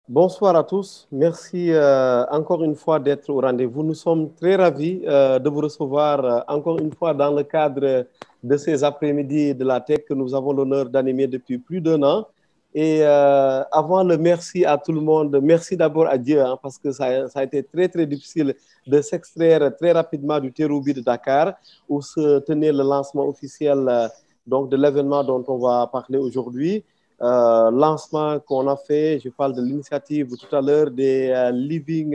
Bonsoir à tous. Merci encore une fois d'être au rendez-vous. Nous sommes très ravis de vous recevoir encore une fois dans le cadre de ces après-midi de la tech que nous avons l'honneur d'animer depuis plus d'un an. Et avant le merci à tout le monde, merci d'abord à Dieu, hein, parce que ça a été très, très difficile de s'extraire très rapidement du Terroubi de Dakar, où se tenait le lancement officiel donc de l'événement dont on va parler aujourd'hui. Lancement qu'on a fait, je parle de l'initiative tout à l'heure des Living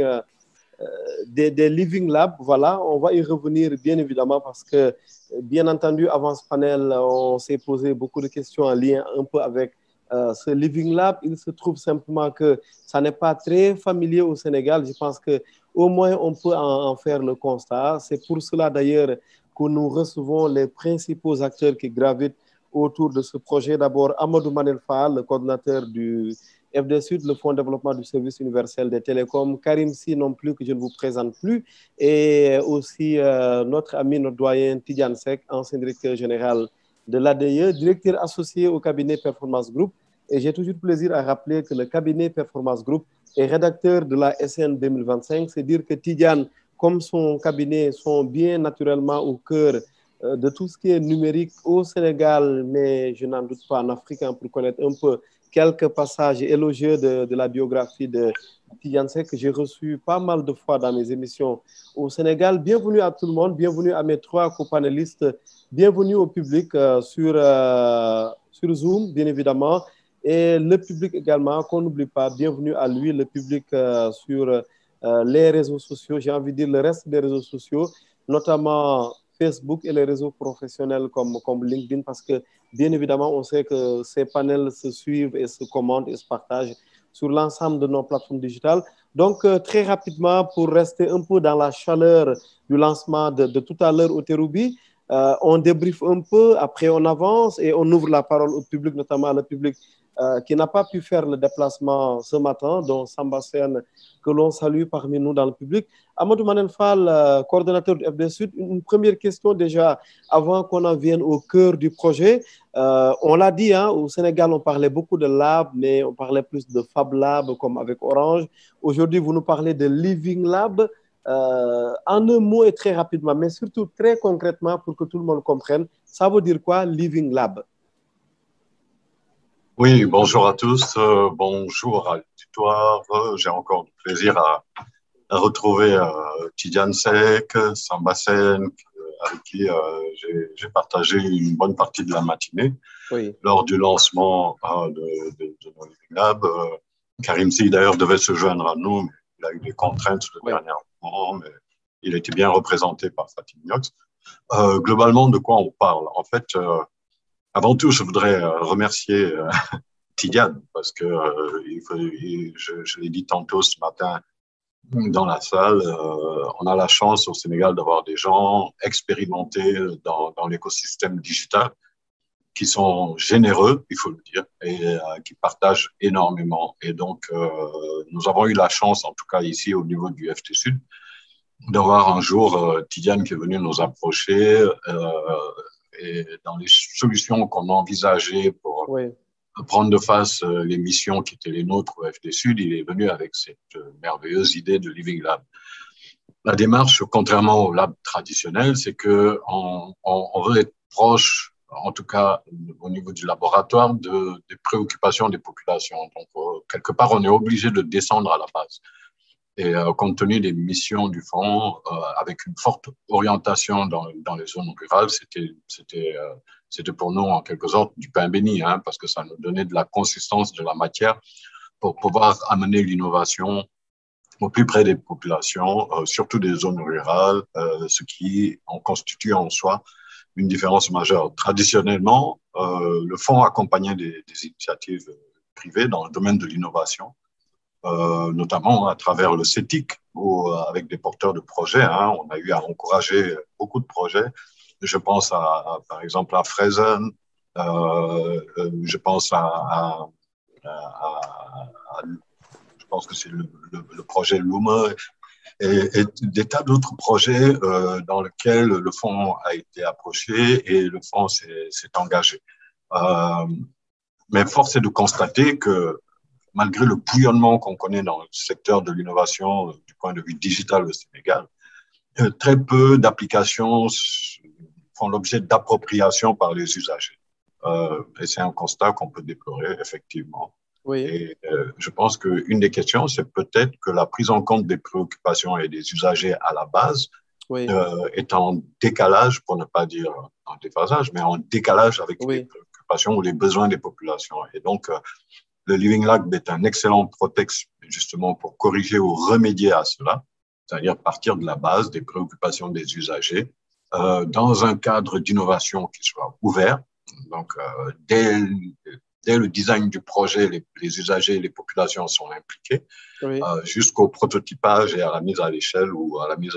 Labs. Voilà, on va y revenir bien évidemment parce que, bien entendu, avant ce panel, on s'est posé beaucoup de questions en lien un peu avec ce Living Lab. Il se trouve simplement que ça n'est pas très familier au Sénégal. Je pense qu'au moins on peut en faire le constat. C'est pour cela d'ailleurs que nous recevons les principaux acteurs qui gravitent autour de ce projet. D'abord, Amadou Manel Fall, le coordinateur du FD Sud, le Fonds de développement du service universel des télécoms, Karim Si non plus, que je ne vous présente plus, et aussi notre ami, notre doyen Tidjane Seck, ancien directeur général de l'ADE, directeur associé au cabinet Performance Group. Et j'ai toujours plaisir à rappeler que le cabinet Performance Group est rédacteur de la SN 2025. C'est dire que Tidjane, comme son cabinet, sont bien naturellement au cœur de tout ce qui est numérique au Sénégal, mais je n'en doute pas en Afrique, hein, pour connaître un peu quelques passages élogieux de la biographie de Tidjane Seck que j'ai reçu pas mal de fois dans mes émissions au Sénégal. Bienvenue à tout le monde, bienvenue à mes trois copanélistes, bienvenue au public sur Zoom, bien évidemment, et le public également, qu'on n'oublie pas, bienvenue à lui, le public sur les réseaux sociaux, j'ai envie de dire le reste des réseaux sociaux, notamment Facebook et les réseaux professionnels comme LinkedIn, parce que bien évidemment, on sait que ces panels se suivent et se commentent et se partagent sur l'ensemble de nos plateformes digitales. Donc, très rapidement, pour rester un peu dans la chaleur du lancement de tout à l'heure au Terroubi, on débriefe un peu, après on avance et on ouvre la parole au public, notamment le public qui n'a pas pu faire le déplacement ce matin, dont Samba Sen, que l'on salue parmi nous dans le public. Amadou Manel Fall, coordonnateur du FD Sud, une première question déjà avant qu'on en vienne au cœur du projet. On l'a dit, hein, au Sénégal, on parlait beaucoup de Lab, mais on parlait plus de Fab Lab comme avec Orange. Aujourd'hui, vous nous parlez de Living Lab. En un mot et très rapidement, mais surtout très concrètement pour que tout le monde comprenne, ça veut dire quoi, Living Lab? Oui, bonjour à tous, bonjour à l'auditoire. J'ai encore du plaisir à retrouver Tidjane Seck, Samba Sen, avec qui j'ai partagé une bonne partie de la matinée Oui. lors du lancement de nos Living Lab. Karim Si, d'ailleurs, devait se joindre à nous, mais il a eu des contraintes le Oui. dernier moment, mais il était bien représenté par Fatih Niox. Globalement, de quoi on parle? En fait, avant tout, je voudrais remercier Tidjane, parce que je l'ai dit tantôt ce matin dans la salle, on a la chance au Sénégal d'avoir des gens expérimentés dans l'écosystème digital qui sont généreux, il faut le dire, et qui partagent énormément. Et donc, nous avons eu la chance, en tout cas ici au niveau du FT Sud, d'avoir un jour Tidjane qui est venu nous approcher et dans les solutions qu'on envisageait pour Oui. prendre de face les missions qui étaient les nôtres au FD Sud, il est venu avec cette merveilleuse idée de Living Lab. La démarche, contrairement au lab traditionnel, c'est qu'on veut être proche, en tout cas au niveau du laboratoire, des préoccupations des populations. Donc, quelque part, on est obligé de descendre à la base. Et compte tenu des missions du fonds, avec une forte orientation dans les zones rurales, c'était pour nous en quelque sorte du pain béni, hein, parce que ça nous donnait de la consistance de la matière pour pouvoir amener l'innovation au plus près des populations, surtout des zones rurales, ce qui en constitue en soi une différence majeure. Traditionnellement, le fonds accompagnait des initiatives privées dans le domaine de l'innovation, notamment à travers le CETIC ou avec des porteurs de projets. Hein. On a eu à encourager beaucoup de projets. Je pense par exemple à Frazen, je pense je pense que c'est le projet Luma et des tas d'autres projets dans lesquels le fonds a été approché et le fonds s'est engagé. Mais force est de constater que malgré le bouillonnement qu'on connaît dans le secteur de l'innovation du point de vue digital au Sénégal, très peu d'applications font l'objet d'appropriation par les usagers. Et c'est un constat qu'on peut déplorer, effectivement. Oui. Et je pense qu'une des questions, c'est peut-être que la prise en compte des préoccupations et des usagers à la base Oui. Est en décalage, pour ne pas dire en déphasage, mais en décalage avec les préoccupations ou les besoins des populations. Et donc, le Living Lab est un excellent prétexte justement pour corriger ou remédier à cela, c'est-à-dire partir de la base des préoccupations des usagers dans un cadre d'innovation qui soit ouvert. Donc, dès le design du projet, les usagers et les populations sont impliqués, jusqu'au prototypage et à la mise à l'échelle ou à la mise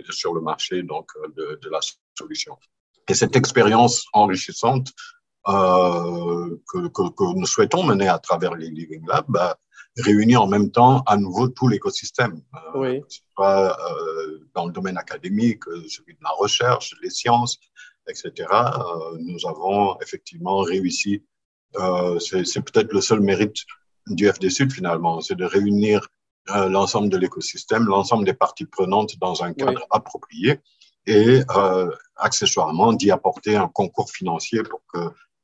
sur le marché donc, de la solution. Et cette expérience enrichissante que nous souhaitons mener à travers les Living Labs réunit en même temps à nouveau tout l'écosystème, que ce soit dans le domaine académique, celui de la recherche, les sciences, etc. Nous avons effectivement réussi. C'est peut-être le seul mérite du FD Sud finalement, c'est de réunir l'ensemble de l'écosystème, l'ensemble des parties prenantes dans un cadre approprié et accessoirement d'y apporter un concours financier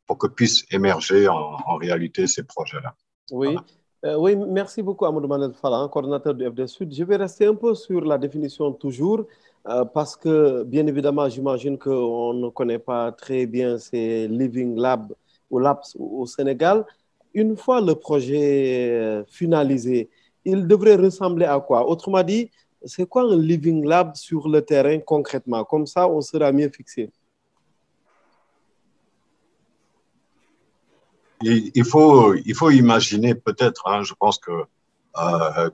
pour que puissent émerger en réalité ces projets-là. Oui. Voilà. Oui, merci beaucoup Amadou Manel Fall, coordinateur du FD Sud. Je vais rester un peu sur la définition toujours, parce que bien évidemment, j'imagine qu'on ne connaît pas très bien ces Living Labs ou Labs au Sénégal. Une fois le projet finalisé, il devrait ressembler à quoi? Autrement dit, c'est quoi un Living Lab sur le terrain concrètement? Comme ça, on sera mieux fixé. Il faut imaginer peut-être, je pense que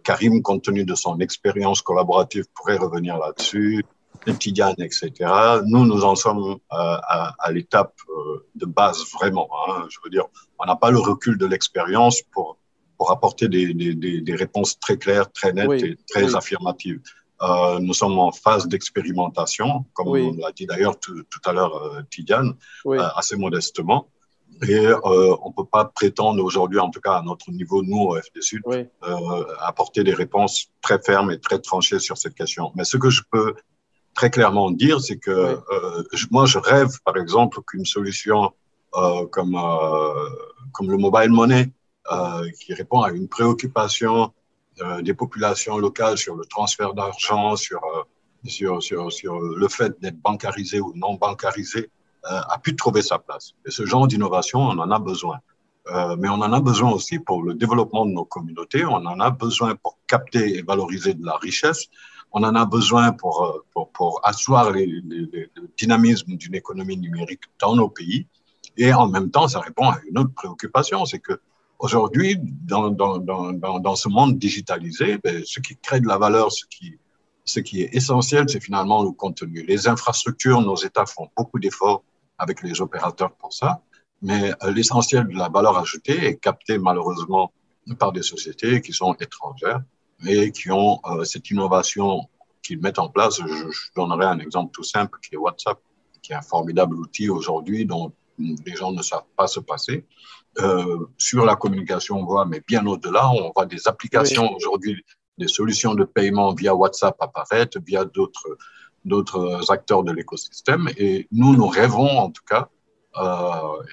Karim, compte tenu de son expérience collaborative, pourrait revenir là-dessus, Tidiane, etc. Nous en sommes à l'étape de base, vraiment. Je veux dire, on n'a pas le recul de l'expérience pour apporter des réponses très claires, très nettes et très affirmatives. Nous sommes en phase d'expérimentation, comme l'a dit d'ailleurs tout à l'heure Tidiane, assez modestement. Et on ne peut pas prétendre aujourd'hui, en tout cas à notre niveau, nous, au FD Sud, apporter des réponses très fermes et très tranchées sur cette question. Mais ce que je peux très clairement dire, c'est que moi, je rêve, par exemple, qu'une solution comme le mobile money, qui répond à une préoccupation des populations locales sur le transfert d'argent, sur le fait d'être bancarisé ou non bancarisé, a pu trouver sa place. Et ce genre d'innovation, on en a besoin. Mais on en a besoin aussi pour le développement de nos communautés, on en a besoin pour capter et valoriser de la richesse, on en a besoin pour asseoir le dynamisme d'une économie numérique dans nos pays. Et en même temps, ça répond à une autre préoccupation, c'est que aujourd'hui, dans ce monde digitalisé, ce qui crée de la valeur, ce qui est essentiel, c'est finalement le contenu. Les infrastructures, nos États font beaucoup d'efforts avec les opérateurs pour ça, mais l'essentiel de la valeur ajoutée est capté malheureusement par des sociétés qui sont étrangères et qui ont cette innovation qu'ils mettent en place. Je donnerai un exemple tout simple qui est WhatsApp, qui est un formidable outil aujourd'hui dont les gens ne savent pas se passer. Sur la communication, on voit, mais bien au-delà, on voit des applications aujourd'hui, des solutions de paiement via WhatsApp apparaître, via d'autres acteurs de l'écosystème. Et nous rêvons en tout cas,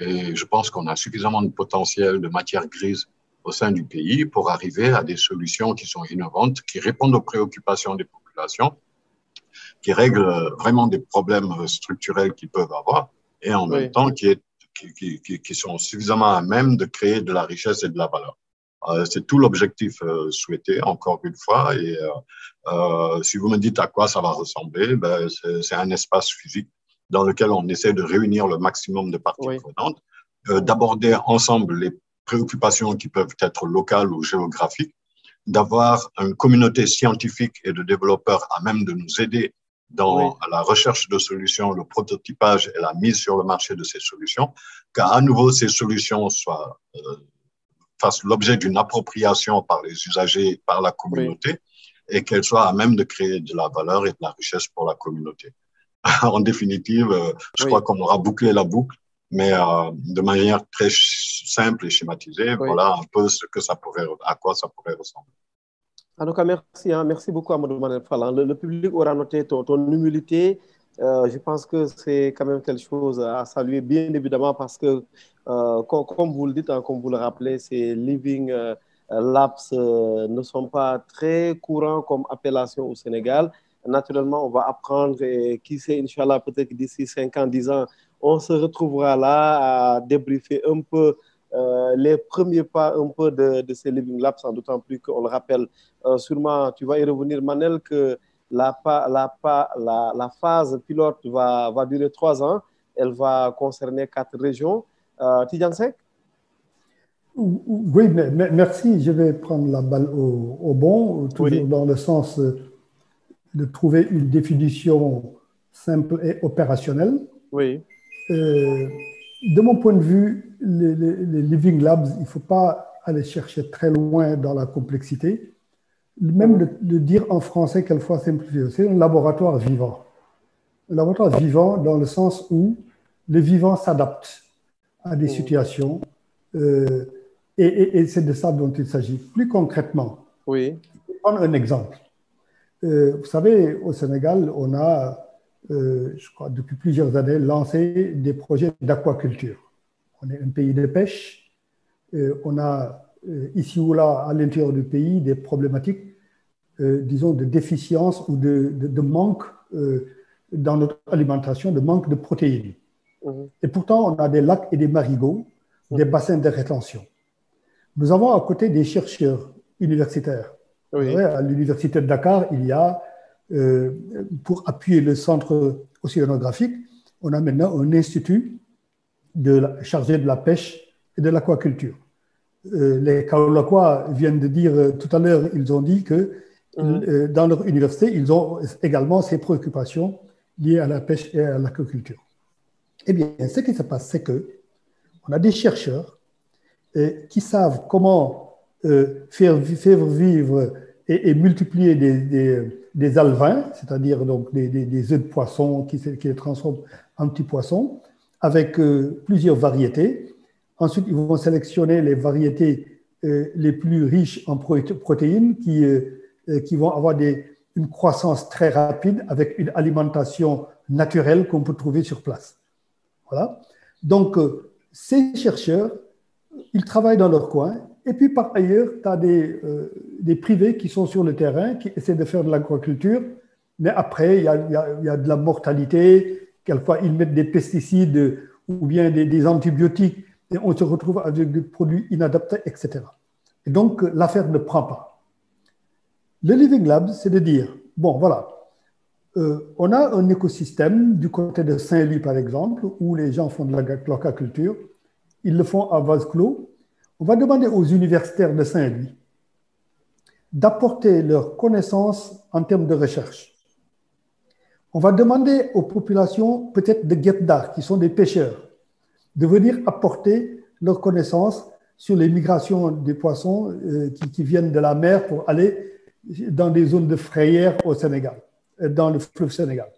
et je pense qu'on a suffisamment de potentiel, de matière grise au sein du pays pour arriver à des solutions qui sont innovantes, qui répondent aux préoccupations des populations, qui règlent vraiment des problèmes structurels qu'ils peuvent avoir, et en même temps qui sont suffisamment à même de créer de la richesse et de la valeur. C'est tout l'objectif souhaité, encore une fois. Et si vous me dites à quoi ça va ressembler, c'est un espace physique dans lequel on essaie de réunir le maximum de parties prenantes, d'aborder ensemble les préoccupations qui peuvent être locales ou géographiques, d'avoir une communauté scientifique et de développeurs à même de nous aider dans la recherche de solutions, le prototypage et la mise sur le marché de ces solutions, qu'à nouveau ces solutions fassent l'objet d'une appropriation par les usagers, par la communauté, et qu'elles soient à même de créer de la valeur et de la richesse pour la communauté. En définitive, je crois qu'on aura bouclé la boucle mais de manière très simple et schématisée, Oui. voilà un peu ce que ça pourrait, à quoi ça pourrait ressembler. En tout cas, merci, hein, merci beaucoup, Amadou Manel Fall. Le public aura noté ton humilité. Je pense que c'est quand même quelque chose à saluer, bien évidemment, parce que, comme vous le dites, hein, comme vous le rappelez, ces Living Labs ne sont pas très courants comme appellation au Sénégal. Naturellement, on va apprendre et qui sait, Inch'Allah, peut-être d'ici 5 ans, 10 ans, on se retrouvera là à débriefer un peu les premiers pas un peu de ces Living Labs, d'autant plus qu'on le rappelle, sûrement, tu vas y revenir, Manel, que la phase pilote va durer 3 ans. Elle va concerner 4 régions. Tidjane Seck? Oui, merci. Je vais prendre la balle au bon, toujours Oui. dans le sens de trouver une définition simple et opérationnelle. Oui. De mon point de vue, les Living Labs, il ne faut pas aller chercher très loin dans la complexité. Même le dire en français, quelquefois simplifié, c'est un laboratoire vivant. Un laboratoire vivant dans le sens où le vivant s'adapte à des situations et c'est de ça dont il s'agit. Plus concrètement, oui. Je vais prendre un exemple. Vous savez, au Sénégal, on a, je crois, depuis plusieurs années, lancé des projets d'aquaculture. On est un pays de pêche. On a ici ou là, à l'intérieur du pays, des problématiques, disons, de déficience ou de manque dans notre alimentation, de manque de protéines. Et pourtant, on a des lacs et des marigots, des bassins de rétention. Nous avons à côté des chercheurs universitaires. Oui. À l'université de Dakar, il y a, pour appuyer le centre océanographique, on a maintenant un institut chargé de la pêche et de l'aquaculture. Les Kaolakois viennent de dire tout à l'heure, ils ont dit que dans leur université, ils ont également ces préoccupations liées à la pêche et à l'aquaculture. Eh bien, ce qui se passe, c'est qu'on a des chercheurs qui savent comment faire vivre et multiplier des alevins, c'est-à-dire donc des œufs de poisson qui les transforment en petits poissons, avec plusieurs variétés. Ensuite, ils vont sélectionner les variétés les plus riches en protéines qui vont avoir une croissance très rapide avec une alimentation naturelle qu'on peut trouver sur place. Voilà. Donc, ces chercheurs, ils travaillent dans leur coin. Et puis, par ailleurs, tu as des privés qui sont sur le terrain, qui essaient de faire de l'aquaculture. Mais après, il y a de la mortalité. Quelquefois, ils mettent des pesticides ou bien des antibiotiques et on se retrouve avec des produits inadaptés, etc. Et donc, l'affaire ne prend pas. Le Living Lab, c'est de dire, bon, voilà, on a un écosystème du côté de Saint-Louis, par exemple, où les gens font de l'aquaculture. Ils le font à vase clos. On va demander aux universitaires de Saint-Louis d'apporter leurs connaissances en termes de recherche. On va demander aux populations, peut-être de Guet-Dar, qui sont des pêcheurs, de venir apporter leurs connaissances sur les migrations des poissons qui viennent de la mer pour aller dans des zones de frayère au Sénégal, dans le fleuve Sénégal.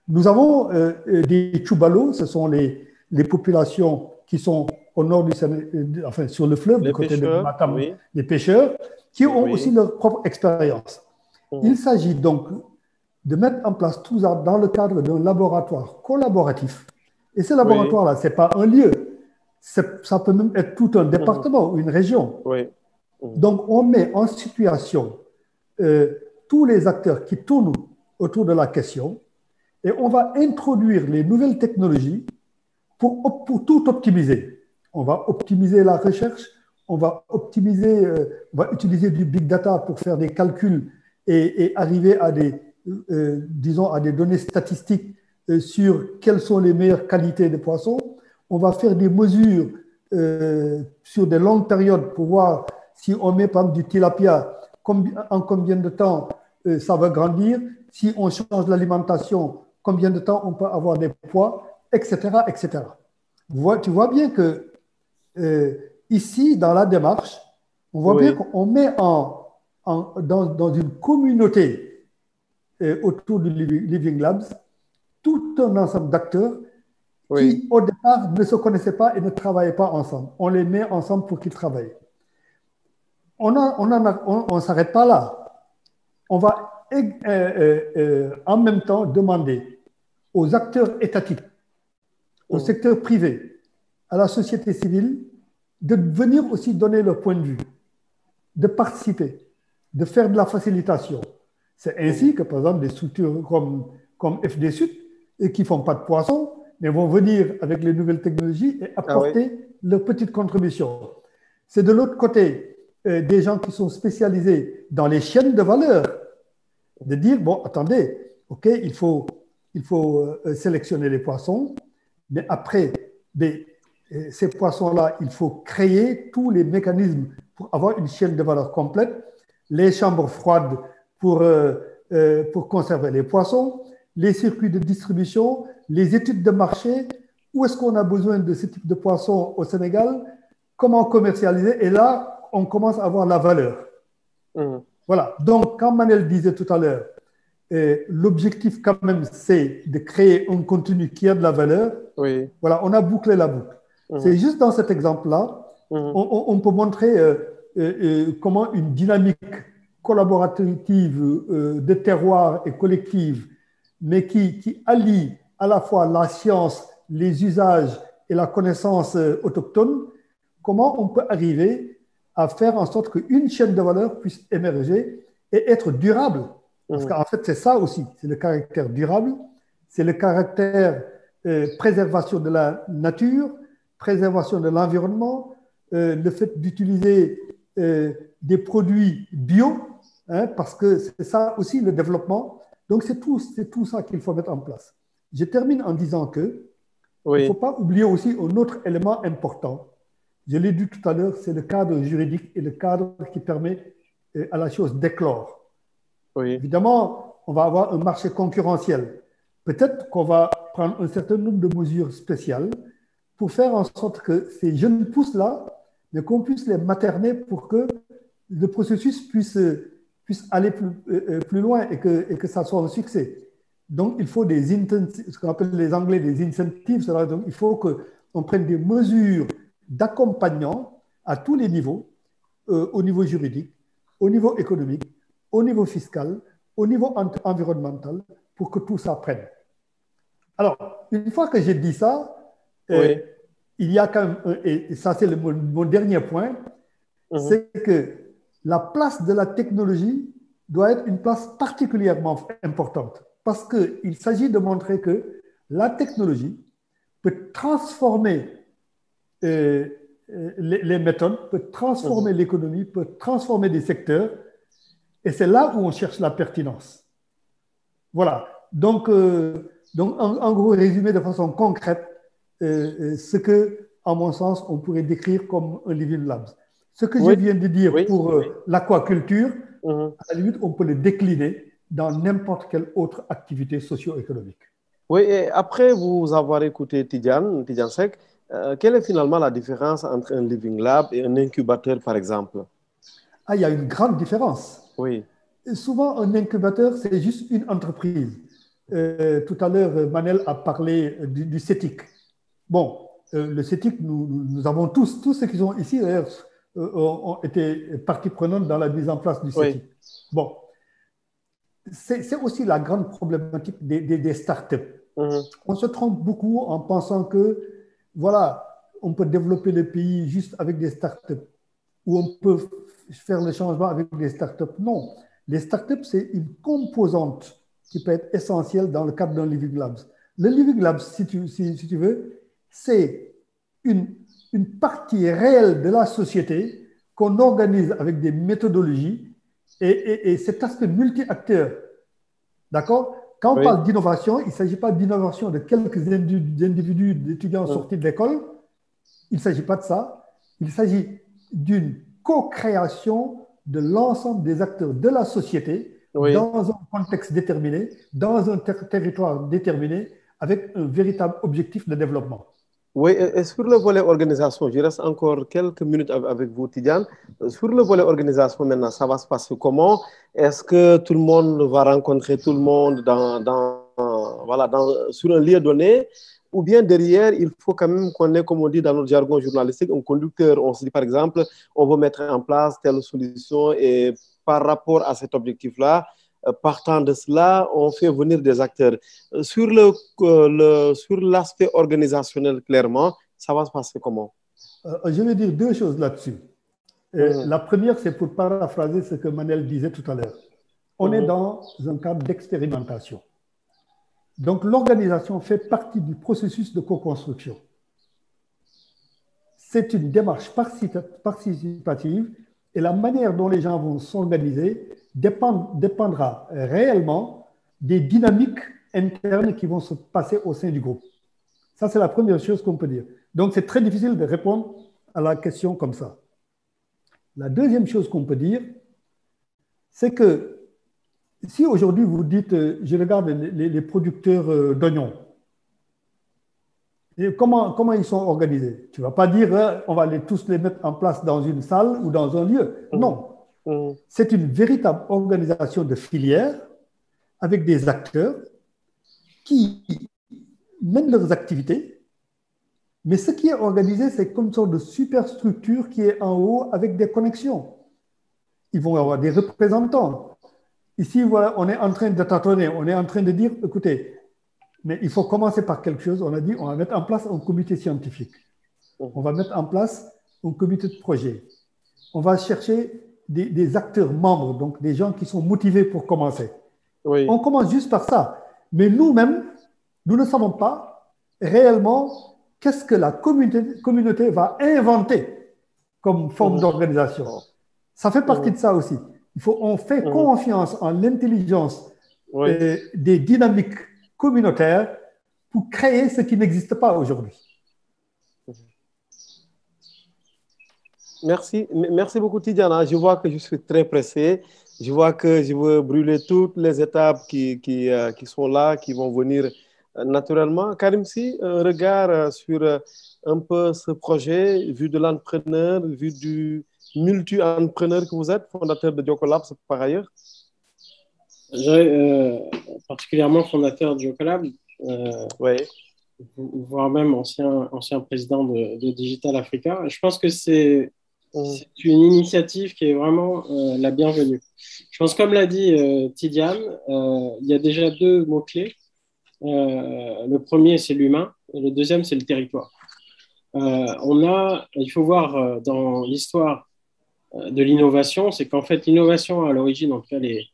Nous avons des Tchoubalos, ce sont les populations qui sont au nord du Sénégal, enfin sur le fleuve, du côté de Matam, oui. Les pêcheurs, qui ont aussi leur propre expérience. Il s'agit donc de mettre en place tout ça dans le cadre d'un laboratoire collaboratif. Et ce laboratoire-là, ce n'est pas un lieu, ça peut même être tout un département ou une région. Donc, on met en situation tous les acteurs qui tournent autour de la question et on va introduire les nouvelles technologies pour tout optimiser. On va optimiser la recherche, on va utiliser du big data pour faire des calculs et arriver à disons, à des données statistiques sur quelles sont les meilleures qualités de poissons. On va faire des mesures sur des longues périodes pour voir si on met par exemple du tilapia, en combien de temps ça va grandir, si on change l'alimentation, combien de temps on peut avoir des poids, etc. etc. Tu vois bien que ici, dans la démarche, on voit bien qu'on met dans une communauté autour du Living Labs tout un ensemble d'acteurs qui, au départ, ne se connaissaient pas et ne travaillaient pas ensemble. On les met ensemble pour qu'ils travaillent. On ne s'arrête pas là. On va en même temps demander aux acteurs étatiques, au secteur privé, à la société civile, de venir aussi donner leur point de vue, de participer, de faire de la facilitation. C'est ainsi que, par exemple, des structures comme FD Sud, et qui ne font pas de poisson, mais vont venir avec les nouvelles technologies et apporter leur petite contribution. C'est de l'autre côté des gens qui sont spécialisés dans les chaînes de valeur, de dire, bon, attendez, OK, il faut sélectionner les poissons, mais après, ces poissons-là, il faut créer tous les mécanismes pour avoir une chaîne de valeur complète, les chambres froides pour conserver les poissons, les circuits de distribution, les études de marché, où est-ce qu'on a besoin de ce type de poissons au Sénégal, comment commercialiser, et là, on commence à avoir la valeur. Voilà, donc quand Manel disait tout à l'heure, l'objectif quand même, c'est de créer un contenu qui a de la valeur. Voilà, on a bouclé la boucle. C'est juste dans cet exemple-là, on peut montrer comment une dynamique collaborative de terroir et collective, mais qui allie à la fois la science, les usages et la connaissance autochtone, comment on peut arriver à faire en sorte qu'une chaîne de valeur puisse émerger et être durable. Parce qu'en fait, c'est ça aussi, c'est le caractère durable, c'est le caractère préservation de la nature, préservation de l'environnement, le fait d'utiliser des produits bio, parce que c'est ça aussi le développement. Donc, c'est tout ça qu'il faut mettre en place. Je termine en disant que il ne faut pas oublier aussi un autre élément important. Je l'ai dit tout à l'heure, c'est le cadre juridique et le cadre qui permet à la chose d'éclore. Évidemment, on va avoir un marché concurrentiel. Peut-être qu'on va prendre un certain nombre de mesures spéciales pour faire en sorte que ces jeunes pousses-là, qu'on puisse les materner pour que le processus puisse aller plus loin et que ça soit un succès. Donc, il faut ce qu'on appelle les Anglais des incentives. Donc, il faut qu'on prenne des mesures d'accompagnement à tous les niveaux, au niveau juridique, au niveau économique, au niveau fiscal, au niveau environnemental, pour que tout ça prenne. Alors, une fois que j'ai dit ça, il y a quand même, et ça c'est mon dernier point, c'est que la place de la technologie doit être une place particulièrement importante, parce qu'il s'agit de montrer que la technologie peut transformer les méthodes, peut transformer l'économie, peut transformer des secteurs, et c'est là où on cherche la pertinence. Voilà. Donc en gros, résumer de façon concrète ce que, à mon sens, on pourrait décrire comme un Living Labs. Ce que je viens de dire pour l'aquaculture, à la limite, on peut le décliner dans n'importe quelle autre activité socio-économique. Oui, et après vous avoir écouté Tidiane Seck, quelle est finalement la différence entre un Living Lab et un incubateur, par exemple? Ah, il y a une grande différence. Et souvent, un incubateur, c'est juste une entreprise. Tout à l'heure, Manel a parlé du CETIC. Bon, le CETIC, nous avons tous ceux qui sont ici, d'ailleurs, ont été partie prenante dans la mise en place du CETIC. Bon, c'est aussi la grande problématique des startups. On se trompe beaucoup en pensant que, voilà, on peut développer le pays juste avec des startups, ou on peut faire le changement avec des startups. Non, les startups, c'est une composante qui peut être essentielle dans le cadre d'un Living Labs. Le Living Labs, si tu veux, c'est une partie réelle de la société qu'on organise avec des méthodologies et cet aspect multi-acteur. D'accord? Quand on parle d'innovation, il ne s'agit pas d'innovation de quelques individus, d'étudiants sortis de l'école. Il ne s'agit pas de ça. Il s'agit d'une co-création de l'ensemble des acteurs de la société dans un contexte déterminé, dans un territoire déterminé, avec un véritable objectif de développement. Oui, et sur le volet organisation, je reste encore quelques minutes avec vous, Tidiane. Sur le volet organisation, maintenant, ça va se passer comment? Est-ce que tout le monde va rencontrer tout le monde sur un lieu donné? ou bien derrière, il faut quand même qu'on ait, comme on dit dans notre jargon journalistique, un conducteur. On se dit par exemple, on veut mettre en place telle solution et par rapport à cet objectif-là, partant de cela, on fait venir des acteurs. Sur l'aspect organisationnel, clairement, ça va se passer comment? Je vais dire deux choses là-dessus. La première, c'est pour paraphraser ce que Manel disait tout à l'heure. On est dans un cadre d'expérimentation. Donc, l'organisation fait partie du processus de co-construction. C'est une démarche participative et la manière dont les gens vont s'organiser dépendra réellement des dynamiques internes qui vont se passer au sein du groupe. Ça, c'est la première chose qu'on peut dire. Donc, c'est très difficile de répondre à la question comme ça. La deuxième chose qu'on peut dire, c'est que si aujourd'hui vous dites, je regarde les producteurs d'oignons, et comment ils sont organisés? Tu ne vas pas dire, on va tous les mettre en place dans une salle ou dans un lieu. Non. C'est une véritable organisation de filière avec des acteurs qui mènent leurs activités. Mais ce qui est organisé, c'est comme une sorte de superstructure qui est en haut avec des connexions. Ils vont avoir des représentants. Ici, voilà, on est en train de tâtonner, on est en train de dire, écoutez, mais il faut commencer par quelque chose. On a dit, on va mettre en place un comité scientifique. On va mettre en place un comité de projet. On va chercher des acteurs membres, donc des gens qui sont motivés pour commencer. Oui. On commence juste par ça. Mais nous-mêmes, nous ne savons pas réellement qu'est-ce que la communauté va inventer comme forme d'organisation. Ça fait partie de ça aussi. On fait confiance en l'intelligence des dynamiques communautaires pour créer ce qui n'existe pas aujourd'hui. Merci. Merci beaucoup, Tidjana. Je vois que je suis très pressé. Je vois que je veux brûler toutes les étapes qui sont là, qui vont venir naturellement. Karim Sy, un regard sur un peu ce projet, vu de l'entrepreneur, vu du multi-entrepreneur que vous êtes, fondateur de Jocolab par ailleurs. Particulièrement fondateur de Jocolab, oui. voire même ancien président de Digital Africa. Je pense que c'est une initiative qui est vraiment la bienvenue. Je pense, comme l'a dit Tidiane, il y a déjà deux mots-clés. Le premier, c'est l'humain, et le deuxième, c'est le territoire. Il faut voir dans l'histoire de l'innovation, c'est qu'en fait, l'innovation à l'origine, en tout cas les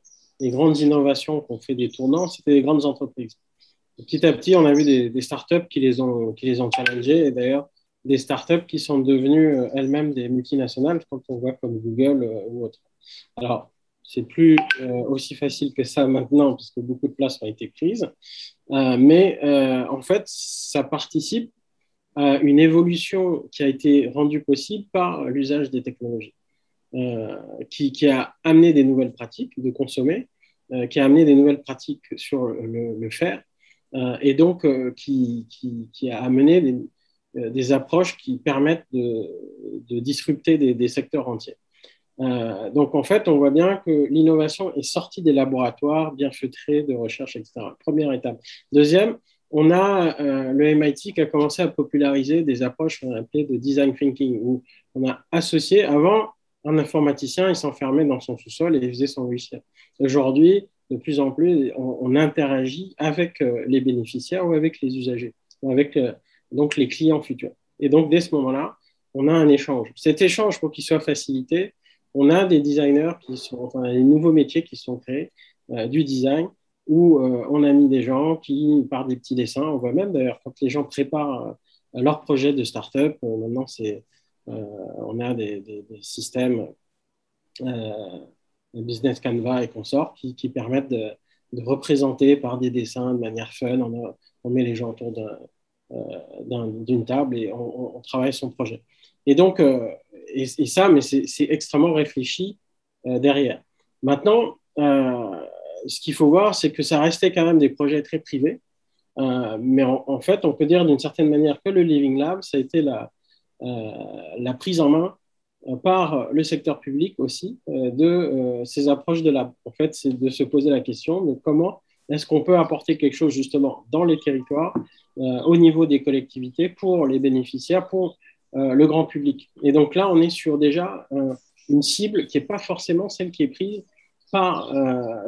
grandes innovations qu'on fait des tournants, c'était les grandes entreprises. Et petit à petit, on a vu des startups qui les ont challengées, et d'ailleurs des startups qui sont devenues elles-mêmes des multinationales, quand on voit comme Google ou autre. Alors, c'est plus aussi facile que ça maintenant, parce que beaucoup de places ont été prises, mais en fait, ça participe à une évolution qui a été rendue possible par l'usage des technologies. Qui a amené des nouvelles pratiques de consommer, qui a amené des nouvelles pratiques sur le faire, et donc qui a amené des approches qui permettent de disrupter des secteurs entiers. Donc en fait, on voit bien que l'innovation est sortie des laboratoires bien feutrés de recherche, etc. Première étape. Deuxième, on a le MIT qui a commencé à populariser des approches qu'on appelait de design thinking, où on a associé avant. Un informaticien, il s'enfermait dans son sous-sol et il faisait son logiciel. Aujourd'hui, de plus en plus, on interagit avec les bénéficiaires ou avec les usagers, ou avec donc les clients futurs. Et donc, dès ce moment-là, on a un échange. Cet échange, pour qu'il soit facilité, on a des designers des nouveaux métiers qui sont créés, du design, où on a mis des gens qui, par des petits dessins, on voit même d'ailleurs quand les gens préparent leur projet de start-up, maintenant on a des systèmes Business Canva et consorts qui permettent de représenter par des dessins de manière fun. On met les gens autour d'une table et on travaille son projet. Et donc, mais c'est extrêmement réfléchi derrière. Maintenant, ce qu'il faut voir, c'est que ça restait quand même des projets très privés. Mais en fait, on peut dire d'une certaine manière que le Living Lab, ça a été la prise en main par le secteur public aussi de ces approches de lab. En fait, c'est de se poser la question de comment est-ce qu'on peut apporter quelque chose justement dans les territoires, au niveau des collectivités, pour les bénéficiaires, pour le grand public. Et donc là, on est sur déjà une cible qui n'est pas forcément celle qui est prise par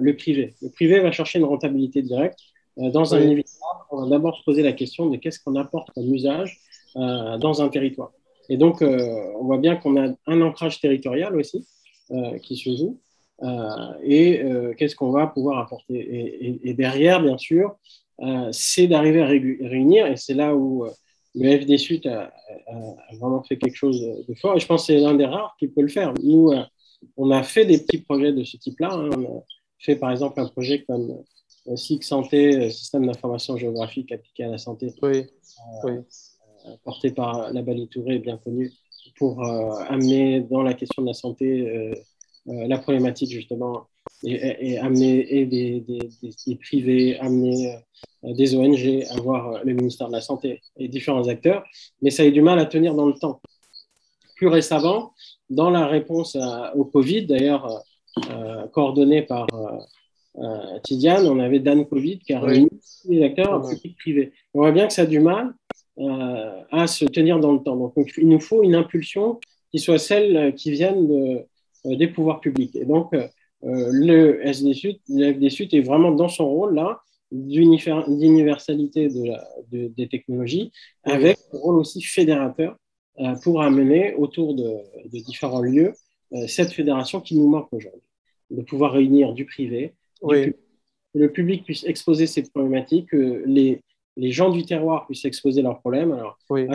le privé. Le privé va chercher une rentabilité directe. Dans un living lab, on va d'abord se poser la question de qu'est-ce qu'on apporte comme usage dans un territoire. Et donc, on voit bien qu'on a un ancrage territorial aussi qui se joue. Qu'est-ce qu'on va pouvoir apporter. Et derrière, bien sûr, c'est d'arriver à réunir, et c'est là où le FD Sud a vraiment fait quelque chose de fort, et je pense que c'est l'un des rares qui peut le faire. Nous, on a fait des petits projets de ce type-là, hein. On a fait par exemple un projet comme SIG Santé, Système d'information géographique appliqué à la santé, porté par la Bali Touré, bien connu, pour amener dans la question de la santé la problématique justement, et amener des privés, amener des ONG, avoir le ministère de la Santé et différents acteurs, mais ça a eu du mal à tenir dans le temps. Plus récemment, dans la réponse au Covid, d'ailleurs coordonnée par Tidiane, on avait Dan Covid qui a réuni tous les acteurs publics privés. On voit bien que ça a du mal à se tenir dans le temps. Donc, il nous faut une impulsion qui soit celle qui vienne des pouvoirs publics. Et donc, le FD Sud est vraiment dans son rôle là d'universalité des technologies, avec un rôle aussi fédérateur pour amener autour de différents lieux cette fédération qui nous manque aujourd'hui, de pouvoir réunir du privé, que le public puisse exposer ses problématiques, que les gens du terroir puissent exposer leurs problèmes. Alors, que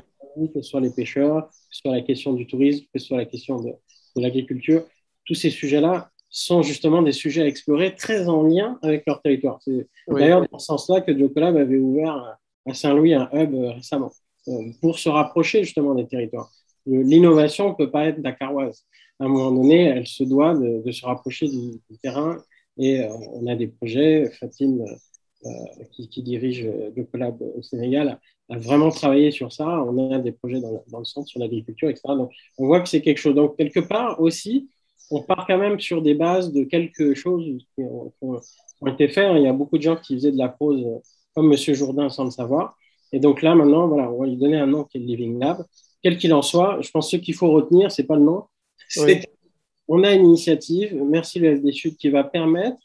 ce soit les pêcheurs, que ce soit la question du tourisme, que ce soit la question de l'agriculture, tous ces sujets-là sont justement des sujets à explorer très en lien avec leur territoire. C'est d'ailleurs dans ce sens-là que Jocolab avait ouvert à Saint-Louis un hub récemment, pour se rapprocher justement des territoires. L'innovation ne peut pas être dakaroise. À un moment donné, elle se doit de se rapprocher du terrain, et on a des projets, Fatim qui dirige Jocolab au Sénégal, a vraiment travaillé sur ça. On a des projets dans le centre sur l'agriculture, etc. Donc, on voit que c'est quelque chose. Donc, quelque part aussi, on part quand même sur des bases de quelque chose qui ont été faits. Il y a beaucoup de gens qui faisaient de la prose, comme M. Jourdain, sans le savoir. Et donc là, maintenant, voilà, on va lui donner un nom qui est le Living Lab. Quel qu'il en soit, je pense que ce qu'il faut retenir, ce n'est pas le nom. On a une initiative, merci le FD Sud, qui va permettre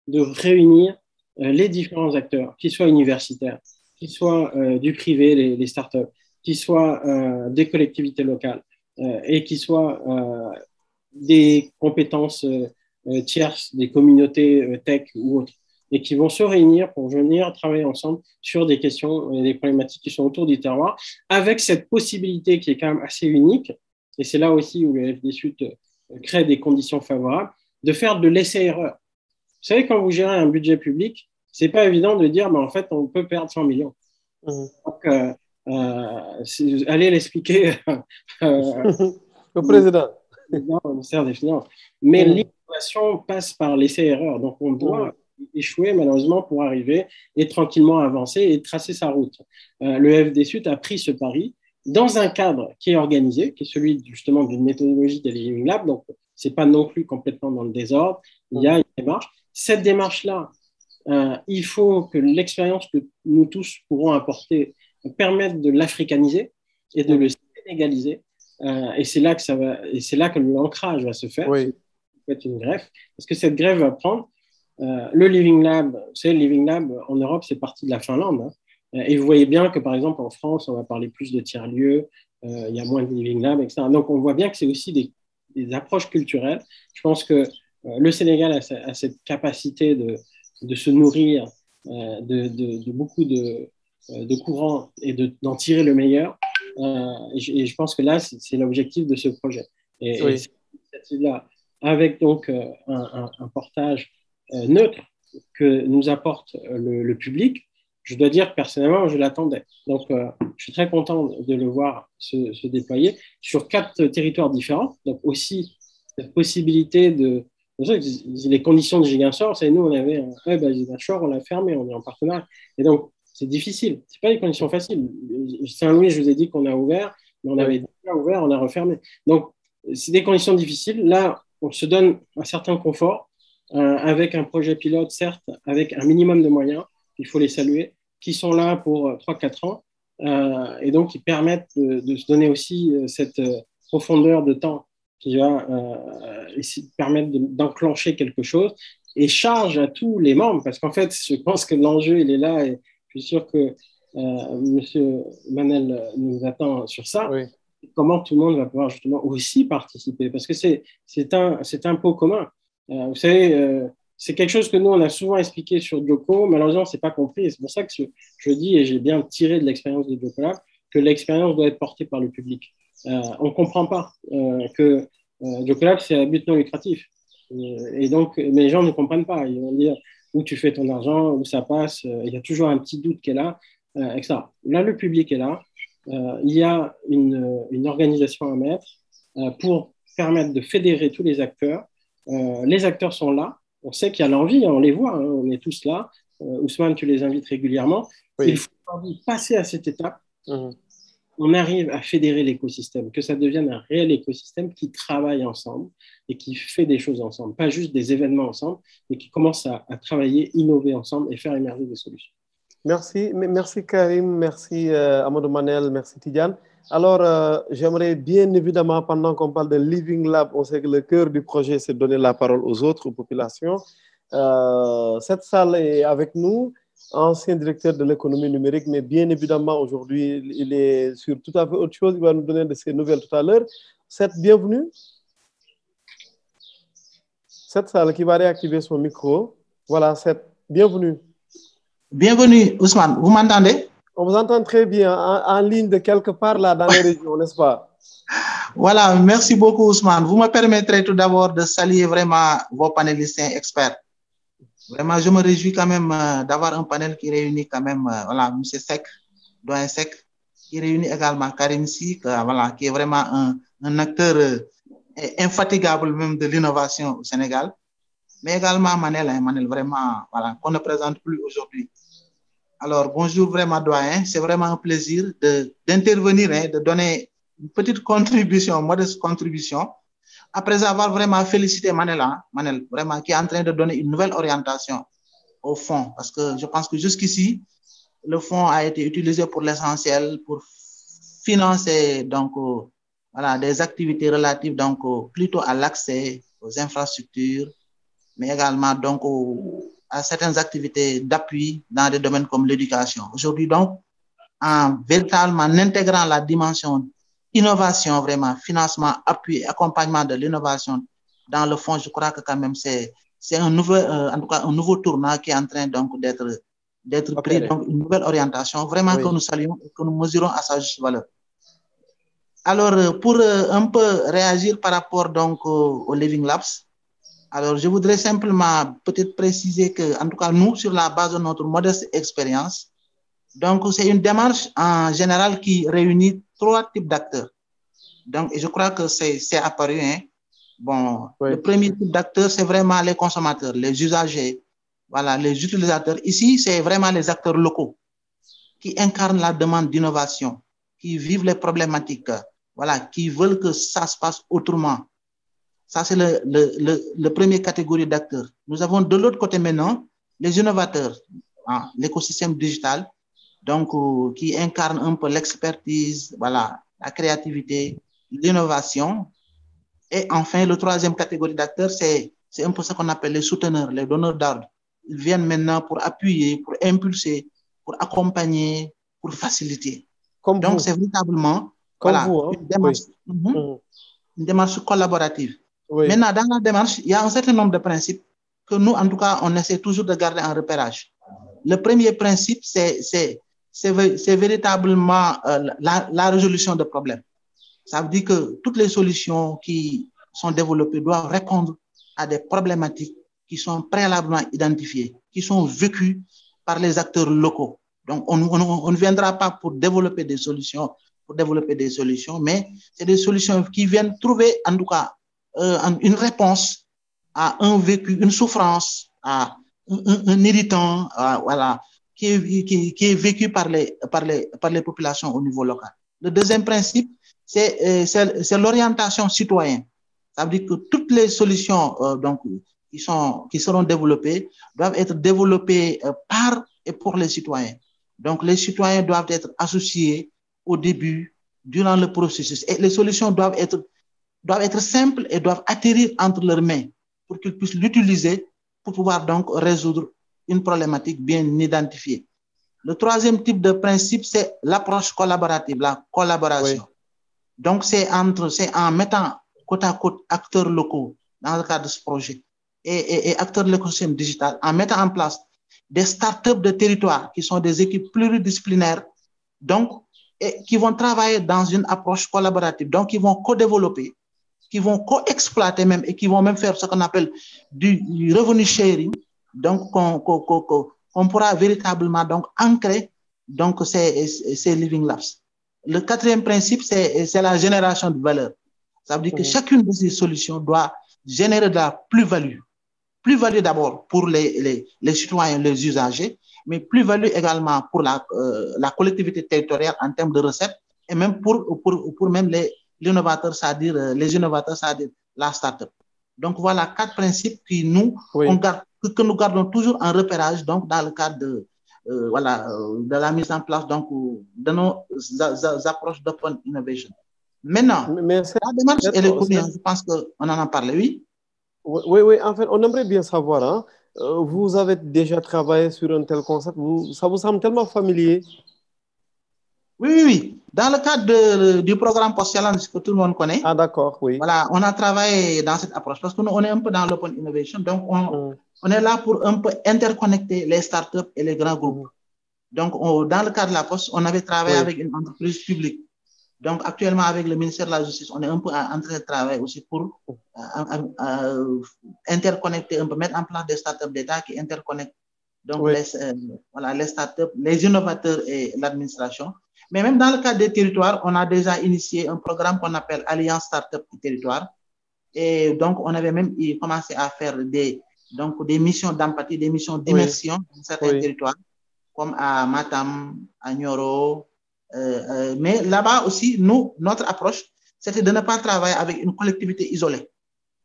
de réunir les différents acteurs, qu'ils soient universitaires, qu'ils soient du privé, les startups, qu'ils soient des collectivités locales, et qu'ils soient des compétences tierces, des communautés tech ou autres, et qui vont se réunir pour venir travailler ensemble sur des questions et des problématiques qui sont autour du terroir, avec cette possibilité qui est quand même assez unique, et c'est là aussi où le FD Sud crée des conditions favorables, de faire de l'essai-erreur. Vous savez, quand vous gérez un budget public, c'est pas évident de dire, en fait, on peut perdre 100 millions. Donc, allez l'expliquer au président. Au ministère des Finances. Mais l'innovation passe par l'essai-erreur. Donc, on doit échouer, malheureusement, pour arriver et tranquillement avancer et tracer sa route. Le FD Sud a pris ce pari dans un cadre qui est organisé, qui est celui justement d'une méthodologie des Living Lab. Donc, ce n'est pas non plus complètement dans le désordre. Il y a une démarche. Cette démarche-là, il faut que l'expérience que nous tous pourrons apporter permette de l'africaniser et de le sénégaliser. Et c'est là que l'ancrage va se faire. Ça peut être une greffe, parce que cette greffe va prendre le Living Lab. Vous savez, le Living Lab en Europe, c'est parti de la Finlande. Hein. Et vous voyez bien que, par exemple, en France, on va parler plus de tiers-lieux, il y a moins de Living Lab, etc. Donc, on voit bien que c'est aussi des approches culturelles. Je pense que le Sénégal a cette capacité de se nourrir de beaucoup de courants et d'en tirer le meilleur. Et je pense que là, c'est l'objectif de ce projet. Et cette initiative-là, avec donc un portage neutre que nous apporte le public, je dois dire que personnellement, je l'attendais. Donc, je suis très content de le voir se déployer sur 4 territoires différents. Donc, aussi, cette possibilité les conditions de Gigansor, c'est nous, on avait un hub à Gigansor, on l'a fermé, on est en partenariat. Et donc, c'est difficile. Ce n'est pas des conditions faciles. Saint-Louis, je vous ai dit qu'on a ouvert, mais on avait déjà ouvert, on a refermé. Donc, c'est des conditions difficiles. Là, on se donne un certain confort avec un projet pilote, certes, avec un minimum de moyens, il faut les saluer, qui sont là pour 3-4 ans, et donc qui permettent de se donner aussi cette profondeur de temps qui va permettre d'enclencher quelque chose, et charge à tous les membres, parce qu'en fait, je pense que l'enjeu, il est là, et je suis sûr que M. Manel nous attend sur ça. Oui. Comment tout le monde va pouvoir justement aussi participer, parce que c'est un pot commun. Vous savez, c'est quelque chose que nous, on a souvent expliqué sur Joko, malheureusement, ce n'est pas compris, et c'est pour ça que je dis, et j'ai bien tiré de l'expérience de Joko Lab, que l'expérience doit être portée par le public. On ne comprend pas que Joko Lab, c'est un but non lucratif. Et donc, mais les gens ne comprennent pas. Ils vont dire où tu fais ton argent, où ça passe. Il y a toujours un petit doute qui est là, etc. Là, le public est là. Il y a une organisation à mettre pour permettre de fédérer tous les acteurs. Les acteurs sont là. On sait qu'il y a l'envie, hein, on les voit, hein, on est tous là. Ousmane, tu les invites régulièrement. Oui. Il faut passer à cette étape. On arrive à fédérer l'écosystème, que ça devienne un réel écosystème qui travaille ensemble et qui fait des choses ensemble, pas juste des événements ensemble, mais qui commence à travailler, innover ensemble et faire émerger des solutions. Merci Karim, merci Amadou Manel, merci Tidiane. Alors, j'aimerais bien évidemment, pendant qu'on parle de Living Lab, on sait que le cœur du projet, c'est de donner la parole aux autres, aux populations. Cette salle est avec nous, ancien directeur de l'économie numérique, mais bien évidemment, aujourd'hui, il est sur tout à fait autre chose. Il va nous donner de ses nouvelles tout à l'heure. Bienvenue. Cette salle qui va réactiver son micro. Voilà, bienvenue. Bienvenue, Ousmane. Vous m'entendez? On vous entend très bien, en ligne de quelque part là dans les régions, n'est-ce pas? Voilà, merci beaucoup, Ousmane. Vous me permettrez tout d'abord de saluer vraiment vos panélistes experts. Vraiment, je me réjouis quand même d'avoir un panel qui réunit quand même, voilà, M. Seck, Doyen Seck, qui réunit également Karim Si, voilà, qui est vraiment un acteur infatigable même de l'innovation au Sénégal, mais également Manel, vraiment, voilà, qu'on ne présente plus aujourd'hui. Alors, bonjour vraiment, Doyen, c'est vraiment un plaisir d'intervenir, de donner une petite contribution, modeste contribution, après avoir vraiment félicité Manel, vraiment, qui est en train de donner une nouvelle orientation au fonds, parce que je pense que jusqu'ici, le fonds a été utilisé pour l'essentiel, pour financer donc, voilà, des activités relatives donc, plutôt à l'accès aux infrastructures, mais également donc, à certaines activités d'appui dans des domaines comme l'éducation. Aujourd'hui, donc, en véritablement intégrant la dimension innovation, vraiment, financement, appui, accompagnement de l'innovation dans le fond, je crois que quand même c'est un nouveau, en tout cas, un nouveau tournant qui est en train donc d'être pris, donc une nouvelle orientation, vraiment que nous saluons et que nous mesurons à sa juste valeur. Alors, pour un peu réagir par rapport donc au Living Labs, alors je voudrais simplement peut-être préciser que, en tout cas, nous, sur la base de notre modeste expérience, donc c'est une démarche en général qui réunit 3 types d'acteurs. Donc, et je crois que c'est apparu, hein. Bon, le premier type d'acteurs, c'est vraiment les consommateurs, les usagers, voilà, les utilisateurs. Ici, c'est vraiment les acteurs locaux qui incarnent la demande d'innovation, qui vivent les problématiques, voilà, qui veulent que ça se passe autrement. Ça, c'est le premier catégorie d'acteurs. Nous avons de l'autre côté maintenant les innovateurs, hein, l'écosystème digital, donc qui incarne un peu l'expertise, voilà, la créativité, l'innovation. Et enfin, le troisième catégorie d'acteurs, c'est un peu ce qu'on appelle les souteneurs, les donneurs d'ordre. Ils viennent maintenant pour appuyer, pour impulser, pour accompagner, pour faciliter. Donc, c'est véritablement voilà, une démarche, une démarche collaborative. Maintenant, dans la démarche, il y a un certain nombre de principes que nous, en tout cas, on essaie toujours de garder en repérage. Le premier principe, c'est véritablement la résolution de problèmes. Ça veut dire que toutes les solutions qui sont développées doivent répondre à des problématiques qui sont préalablement identifiées, qui sont vécues par les acteurs locaux. Donc, on ne viendra pas pour développer des solutions, mais c'est des solutions qui viennent trouver, en tout cas, une réponse à un vécu, une souffrance, à un irritant, voilà, qui est vécu par les populations au niveau local. Le deuxième principe, c'est l'orientation citoyenne. Ça veut dire que toutes les solutions donc, qui seront développés doivent être développés par et pour les citoyens. Donc, les citoyens doivent être associés au début, durant le processus. Et les solutions doivent être simples et doivent atterrir entre leurs mains pour qu'ils puissent l'utiliser pour pouvoir donc résoudre une problématique bien identifiée. Le troisième type de principe, c'est l'approche collaborative, la collaboration. Oui. Donc, c'est en mettant côte à côte acteurs locaux dans le cadre de ce projet et acteurs de l'écosystème digital, en mettant en place des startups de territoire qui sont des équipes pluridisciplinaires, donc, et qui vont travailler dans une approche collaborative, donc qui vont co-développer, qui vont co-exploiter même et qui vont même faire ce qu'on appelle du revenu sharing, donc qu'on pourra véritablement donc ancrer donc ces Living Labs. Le quatrième principe, c'est la génération de valeur. Ça veut dire que chacune de ces solutions doit générer de la plus-value. Plus-value d'abord pour les citoyens, les usagers, mais plus-value également pour la collectivité territoriale en termes de recettes et même pour même l'innovateur, c'est-à-dire les innovateurs, c'est-à-dire la start-up. Donc voilà 4 principes que nous gardons toujours en repérage donc dans le cadre de la mise en place donc de nos approches d'open innovation. Maintenant, la démarche elle est connue, je pense qu'on en a parlé, oui. Oui, en fait, on aimerait bien savoir, hein, vous avez déjà travaillé sur un tel concept, ça vous semble tellement familier? Oui. Dans le cadre du programme Post-Challenge que tout le monde connaît, d'accord, oui. Voilà, on a travaillé dans cette approche parce qu'on est un peu dans l'open innovation, donc on est là pour un peu interconnecter les startups et les grands groupes. Donc, dans le cadre de la Poste, on avait travaillé avec une entreprise publique. Donc, actuellement, avec le ministère de la Justice, on est un peu en train de travailler aussi pour interconnecter, un peu mettre en place des startups d'État qui interconnectent donc les startups, les innovateurs et l'administration. Mais même dans le cadre des territoires, on a déjà initié un programme qu'on appelle Alliance Startup du territoire. Et donc, on avait même commencé à faire des missions d'empathie, des missions d'immersion dans certains territoires, comme à Matam, à Nioro. Mais là-bas aussi, notre approche, c'était de ne pas travailler avec une collectivité isolée,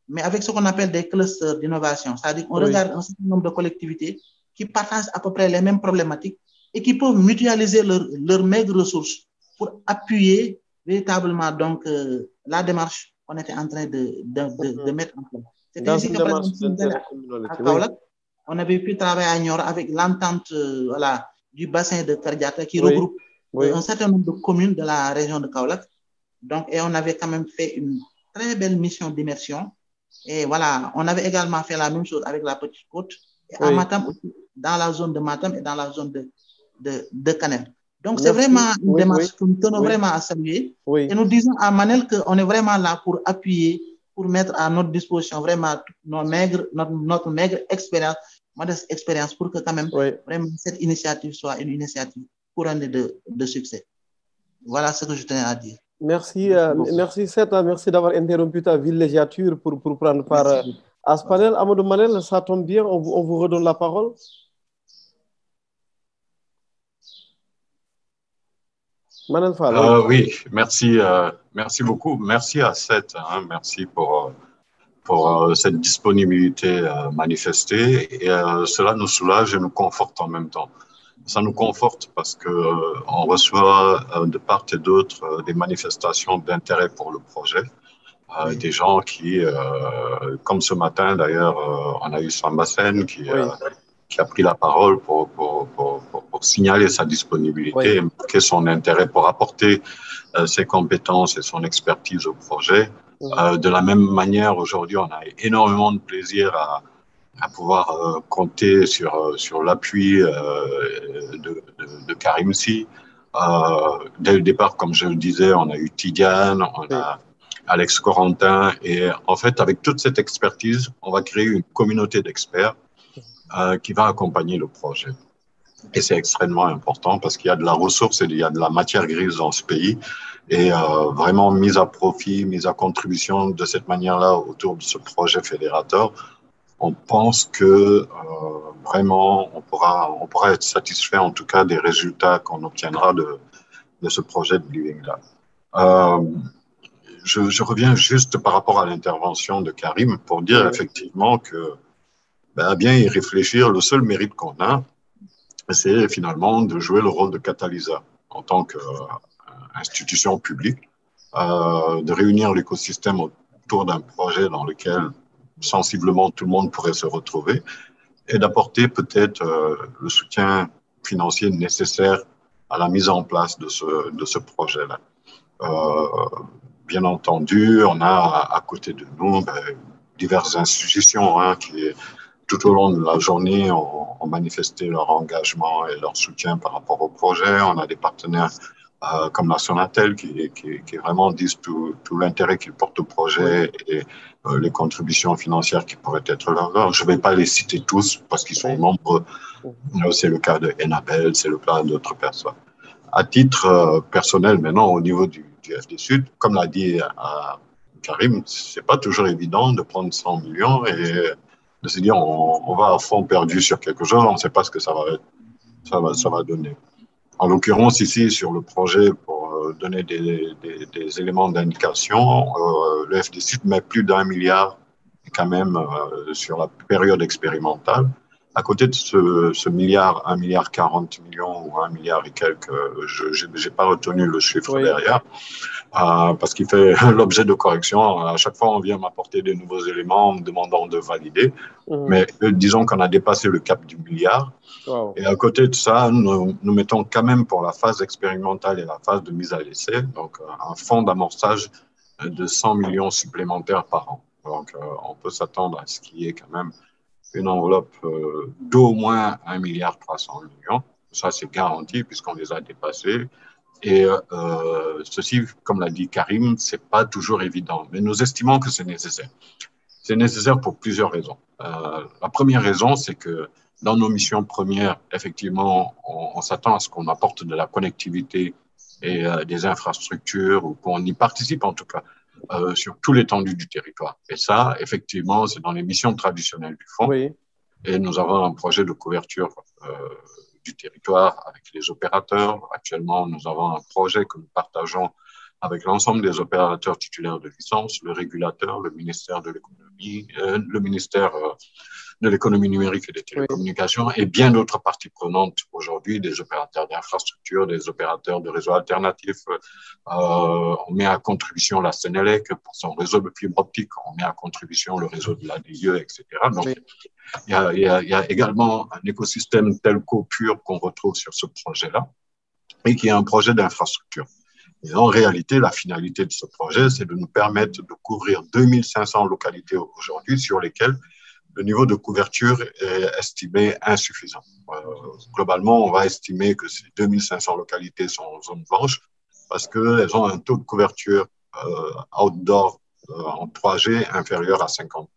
mais avec ce qu'on appelle des clusters d'innovation. C'est-à-dire qu'on regarde un certain nombre de collectivités qui partagent à peu près les mêmes problématiques et qui peuvent mutualiser leurs maigres ressources pour appuyer véritablement donc, la démarche qu'on était en train de mettre en place. C'est ainsi que, par exemple, on avait pu travailler à Nioro avec l'entente du bassin de Kardiata qui regroupe un certain nombre de communes de la région de Kaolack. Donc, et on avait quand même fait une très belle mission d'immersion. Et voilà, on avait également fait la même chose avec la Petite Côte, et à Matam aussi, dans la zone de Matam et dans la zone de Kanel. Donc, c'est vraiment une démarche que nous tenons vraiment à saluer. Et nous disons à Manel qu'on est vraiment là pour appuyer, pour mettre à notre disposition vraiment notre maigre expérience, modeste expérience, pour que quand même vraiment cette initiative soit une initiative couronnée de succès. Voilà ce que je tenais à dire. Merci Seth, merci d'avoir interrompu ta villégiature pour prendre part à ce panel. Amadou Manel, ça tombe bien, on vous redonne la parole. Manel Fall. Oui, merci beaucoup. Merci à Seth, merci pour cette disponibilité manifestée. Et cela nous soulage et nous conforte en même temps. Ça nous conforte parce qu'on reçoit de part et d'autre des manifestations d'intérêt pour le projet. Des gens qui, comme ce matin d'ailleurs, on a eu Sambasen qui a pris la parole pour signaler sa disponibilité et marquer son intérêt pour apporter ses compétences et son expertise au projet. De la même manière, aujourd'hui, on a énormément de plaisir à pouvoir compter sur l'appui de Karim Sy. Dès le départ, comme je le disais, on a eu Tidiane, on a Alex Corentin, et en fait, avec toute cette expertise, on va créer une communauté d'experts qui va accompagner le projet. Et c'est extrêmement important parce qu'il y a de la ressource et il y a de la matière grise dans ce pays. Et vraiment mise à profit, mise à contribution de cette manière-là autour de ce projet fédérateur, on pense que vraiment on pourra être satisfait en tout cas des résultats qu'on obtiendra de ce projet de Living Lab. Je reviens juste par rapport à l'intervention de Karim pour dire effectivement que ben, à bien y réfléchir. Le seul mérite qu'on a, c'est finalement de jouer le rôle de catalyseur en tant qu'institution publique, de réunir l'écosystème autour d'un projet dans lequel sensiblement tout le monde pourrait se retrouver et d'apporter peut-être le soutien financier nécessaire à la mise en place de ce projet-là. Bien entendu, on a à côté de nous diverses institutions qui, tout au long de la journée, ont manifesté leur engagement et leur soutien par rapport au projet. On a des partenaires comme la Sonatel qui vraiment disent tout l'intérêt qu'ils portent au projet et les contributions financières qui pourraient être leurs. Je ne vais pas les citer tous parce qu'ils sont nombreux. C'est le cas de Enabel, c'est le cas d'autres personnes. À titre personnel, maintenant, au niveau du FD Sud, comme l'a dit Karim, ce n'est pas toujours évident de prendre 100 millions et de se dire on va à fond perdu sur quelque chose, on ne sait pas ce que ça va donner. En l'occurrence, ici, sur le projet, pour donner des éléments d'indication, le FD Sud met plus d'1 milliard quand même sur la période expérimentale. À côté de ce milliard, 1 milliard 40 millions ou 1 milliard et quelques, je n'ai pas retenu le chiffre derrière, parce qu'il fait l'objet de corrections. À chaque fois, on vient m'apporter des nouveaux éléments en me demandant de valider. Mais disons qu'on a dépassé le cap du milliard. Et à côté de ça, nous mettons quand même pour la phase expérimentale et la phase de mise à l'essai, donc un fonds d'amorçage de 100 millions supplémentaires par an. Donc, on peut s'attendre à ce qu'il y ait quand même une enveloppe d'au moins 1 milliard 300 millions. Ça, c'est garanti puisqu'on les a dépassés. Et ceci, comme l'a dit Karim, ce n'est pas toujours évident. Mais nous estimons que c'est nécessaire. C'est nécessaire pour plusieurs raisons. La première raison, c'est que dans nos missions premières, effectivement, on s'attend à ce qu'on apporte de la connectivité et des infrastructures, ou qu'on y participe en tout cas, sur tout l'étendue du territoire. Et ça, effectivement, c'est dans les missions traditionnelles du fonds. Et nous avons un projet de couverture du territoire avec les opérateurs. Actuellement, nous avons un projet que nous partageons avec l'ensemble des opérateurs titulaires de licence, le régulateur, le ministère de l'économie, le ministère de l'économie numérique et des télécommunications et bien d'autres parties prenantes aujourd'hui, des opérateurs d'infrastructures, des opérateurs de réseaux alternatifs. On met à contribution la Sénélec pour son réseau de fibre optique, on met à contribution le réseau de l'ADIE, etc. Donc, il y a également un écosystème telco pur qu'on retrouve sur ce projet-là et qui est un projet d'infrastructure. Et en réalité, la finalité de ce projet, c'est de nous permettre de couvrir 2500 localités aujourd'hui sur lesquelles le niveau de couverture est estimé insuffisant. Globalement, on va estimer que ces 2500 localités sont en zone blanche parce qu'elles ont un taux de couverture outdoor en 3G inférieur à 50%.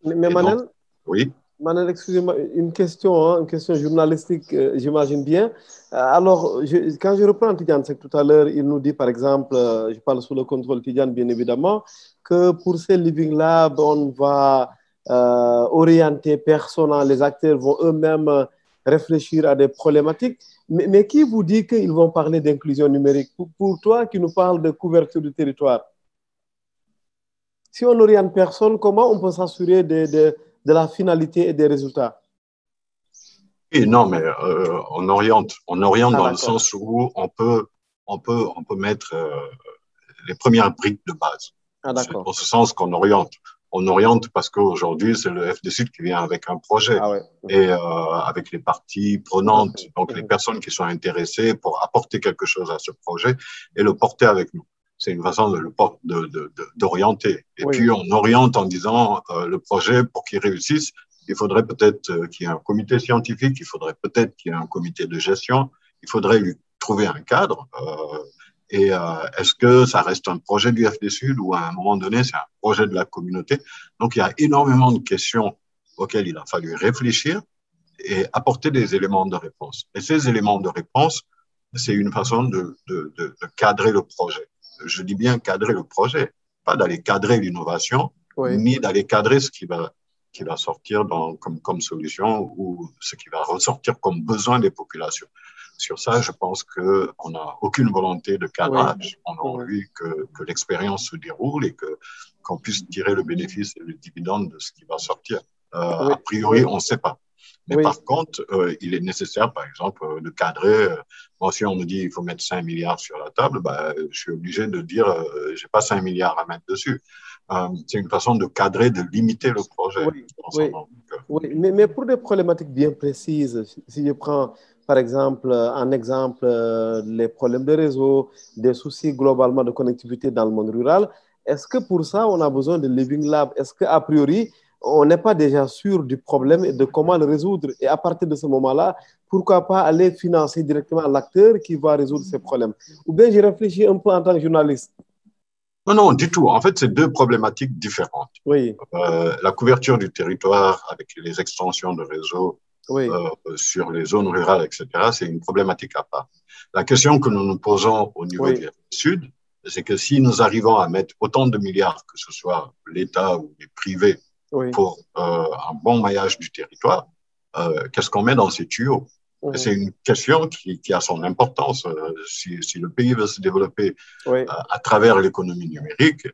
Mais Manel, oui. Manel, excusez-moi, une question journalistique, j'imagine bien. Alors, quand je reprends Tidjane Seck tout à l'heure, il nous dit par exemple, je parle sous le contrôle Tidjane bien évidemment, que pour ces Living Labs, on va orienter personnel, les acteurs vont eux-mêmes réfléchir à des problématiques. Mais qui vous dit qu'ils vont parler d'inclusion numérique? Pour toi qui nous parle de couverture du territoire, si on n'oriente personne, comment on peut s'assurer de la finalité et des résultats? Et non, mais on oriente dans le sens où on peut mettre les premières briques de base. C'est dans ce sens qu'on oriente. On oriente parce qu'aujourd'hui, c'est le FD Sud qui vient avec un projet et avec les parties prenantes, donc les personnes qui sont intéressées pour apporter quelque chose à ce projet et le porter avec nous. C'est une façon d'orienter. Et puis, on oriente en disant le projet, pour qu'il réussisse, il faudrait peut-être qu'il y ait un comité scientifique, il faudrait peut-être qu'il y ait un comité de gestion, il faudrait lui trouver un cadre. Est-ce que ça reste un projet du FD Sud ou à un moment donné, c'est un projet de la communauté? Donc, il y a énormément de questions auxquelles il a fallu réfléchir et apporter des éléments de réponse. Et ces éléments de réponse, c'est une façon de cadrer le projet. Je dis bien cadrer le projet, pas d'aller cadrer l'innovation, ni d'aller cadrer ce qui va sortir comme solution ou ce qui va ressortir comme besoin des populations. Sur ça, je pense qu'on n'a aucune volonté de cadrage. On a envie que l'expérience se déroule et qu'on puisse tirer le bénéfice et le dividende de ce qui va sortir. Oui. A priori, on ne sait pas. Mais Oui. par contre, il est nécessaire, par exemple, de cadrer. Moi, si on me dit qu'il faut mettre 5 milliards sur la table, bah, je suis obligé de dire je n'ai pas 5 milliards à mettre dessus. C'est une façon de cadrer, de limiter le projet. Oui, oui, oui. Mais pour des problématiques bien précises, si je prends par exemple en exemple les problèmes de réseau, des soucis globalement de connectivité dans le monde rural, est-ce que pour ça on a besoin de Living Lab? Est-ce qu'a priori on n'est pas déjà sûr du problème et de comment le résoudre? Et à partir de ce moment-là, pourquoi pas aller financer directement l'acteur qui va résoudre ces problèmes? Ou bien j'ai réfléchi un peu en tant que journaliste. Non, non, du tout. En fait, c'est deux problématiques différentes. Oui. La couverture du territoire avec les extensions de réseau oui. Sur les zones rurales, etc., c'est une problématique à part. La question que nous nous posons au niveau oui. du Sud, c'est que si nous arrivons à mettre autant de milliards, que ce soit l'État ou les privés, oui. pour un bon maillage du territoire, qu'est-ce qu'on met dans ces tuyaux? C'est une question qui a son importance. Si le pays veut se développer oui. À travers l'économie numérique,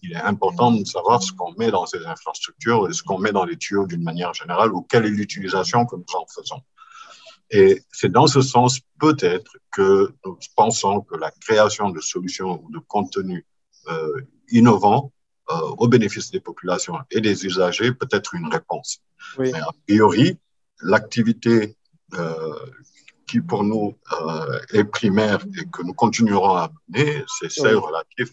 il est important de savoir ce qu'on met dans ces infrastructures et ce qu'on met dans les tuyaux d'une manière générale ou quelle est l'utilisation que nous en faisons. Et c'est dans ce sens peut-être que nous pensons que la création de solutions ou de contenus innovants au bénéfice des populations et des usagers peut être une réponse. Oui. Mais a priori, l'activité qui pour nous est primaire et que nous continuerons à mener, c'est celle relative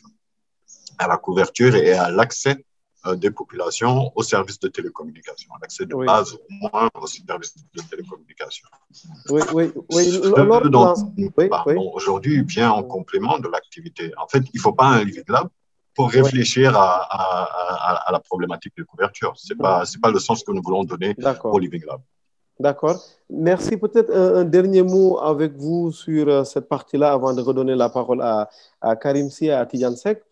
à la couverture et à l'accès des populations aux services de télécommunication, l'accès de base au moins aux services de télécommunication. Oui. Ce dont nous parlons aujourd'hui vient en complément de l'activité. En fait, il ne faut pas un Living Lab pour réfléchir à la problématique de couverture. Ce n'est pas le sens que nous voulons donner au Living Lab. D'accord. Merci. Peut-être un dernier mot avec vous sur cette partie-là avant de redonner la parole à Karim Sy et à Tidiane Seck.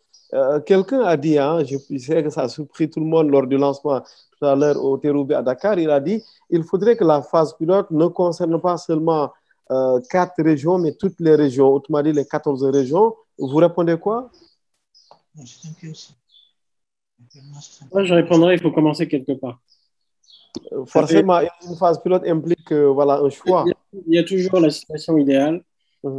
Quelqu'un a dit, je sais que ça a surpris tout le monde lors du lancement tout à l'heure au Terroubé à Dakar, il a dit il faudrait que la phase pilote ne concerne pas seulement 4 régions, mais toutes les régions, autrement dit les 14 régions. Vous répondez quoi? Moi, je répondrais il faut commencer quelque part. Forcément, une phase pilote implique voilà, un choix. Il y a toujours la situation idéale.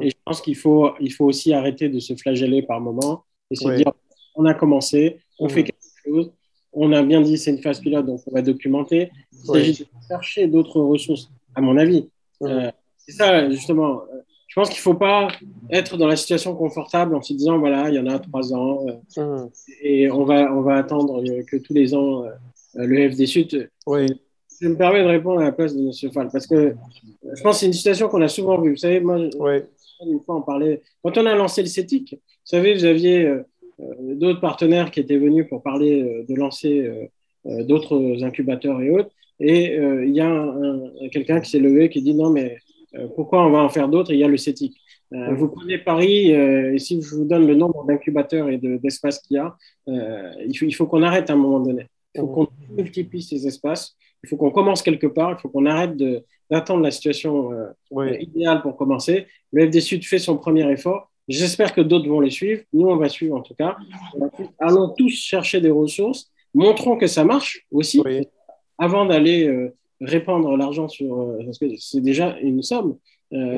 Et je pense qu'il faut aussi arrêter de se flageller par moment et se dire on a commencé, on fait quelque chose, on a bien dit c'est une phase pilote, donc on va documenter. Il s'agit de chercher d'autres ressources, à mon avis. C'est ça, justement. Je pense qu'il ne faut pas être dans la situation confortable en se disant voilà, il y en a 3 ans et on va attendre que tous les ans le FD Sud. Je me permets de répondre à la place de M. Fall parce que je pense que c'est une situation qu'on a souvent vue. Vous savez, moi, une fois, on parlait. Quand on a lancé le CETIC, vous savez, vous aviez d'autres partenaires qui étaient venus pour parler de lancer d'autres incubateurs et autres. Et il y a quelqu'un qui s'est levé qui dit non, mais pourquoi on va en faire d'autres? Il y a le CETIC. Vous prenez Paris, et si je vous donne le nombre d'incubateurs et d'espaces qu'il y a, il faut qu'on arrête à un moment donné. Il faut qu'on multiplie ces espaces. Il faut qu'on commence quelque part. Il faut qu'on arrête d'attendre la situation idéale pour commencer. Le FD Sud fait son premier effort. J'espère que d'autres vont les suivre. Nous, on va suivre en tout cas. Allons tous chercher des ressources. Montrons que ça marche aussi. Avant d'aller répandre l'argent parce que c'est déjà une somme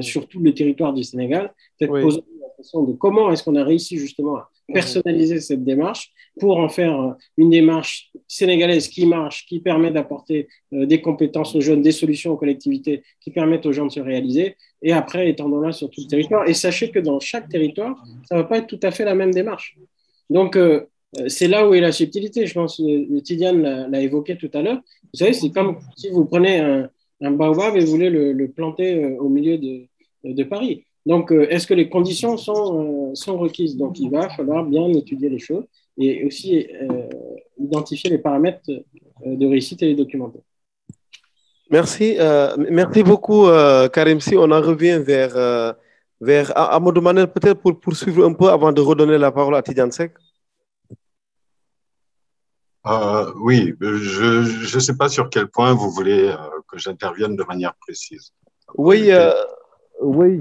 sur tous les territoires du Sénégal. Peut-être poser la question de comment est-ce qu'on a réussi justement à personnaliser cette démarche pour en faire une démarche sénégalaise qui marche, qui permet d'apporter des compétences aux jeunes, des solutions aux collectivités qui permettent aux gens de se réaliser et après étendons-la sur tout le territoire. Et sachez que dans chaque territoire, ça ne va pas être tout à fait la même démarche. Donc, c'est là où est la subtilité. Je pense que Tidiane l'a évoqué tout à l'heure. Vous savez, c'est comme si vous prenez un baobab et vous voulez le planter au milieu de Paris. Donc, est-ce que les conditions sont requises? Donc, il va falloir bien étudier les choses et aussi identifier les paramètres de réussite et les documenter. Merci. Merci beaucoup, Karim Sy. On en revient vers Amadou Manel, peut-être pour poursuivre un peu avant de redonner la parole à Tidiane Seck. Oui, je ne sais pas sur quel point vous voulez que j'intervienne de manière précise. Oui, Oui,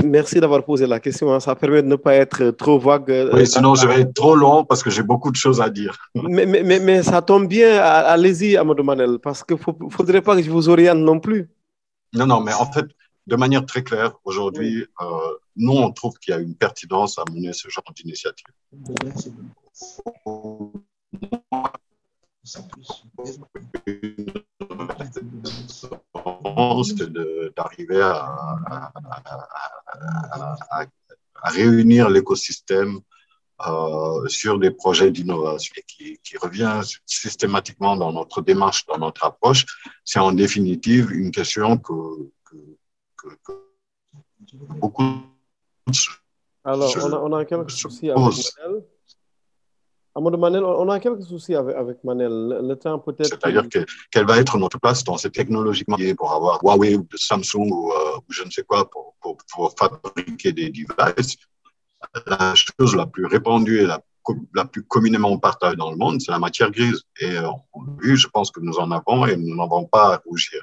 merci d'avoir posé la question. Ça permet de ne pas être trop vague. Oui, sinon je vais être trop long parce que j'ai beaucoup de choses à dire. Mais ça tombe bien. Allez-y, Amadou Manel, parce qu'il ne faudrait pas que je vous oriente non plus. Non, non, mais en fait, de manière très claire, aujourd'hui, nous, on trouve qu'il y a une pertinence à mener ce genre d'initiative. C'est d'arriver à réunir l'écosystème sur des projets d'innovation qui revient systématiquement dans notre démarche, dans notre approche. C'est en définitive une question que beaucoup. Alors, on a quelques soucis avec Manel. Amadou Manel, on a quelques soucis avec Manel. Le temps peut-être. C'est-à-dire quelle va être notre place dans cette technologie pour avoir Huawei ou Samsung ou je ne sais quoi pour fabriquer des devices. La chose la plus répandue et la plus communément partagée dans le monde, c'est la matière grise. Et je pense que nous en avons et nous n'avons pas à rougir.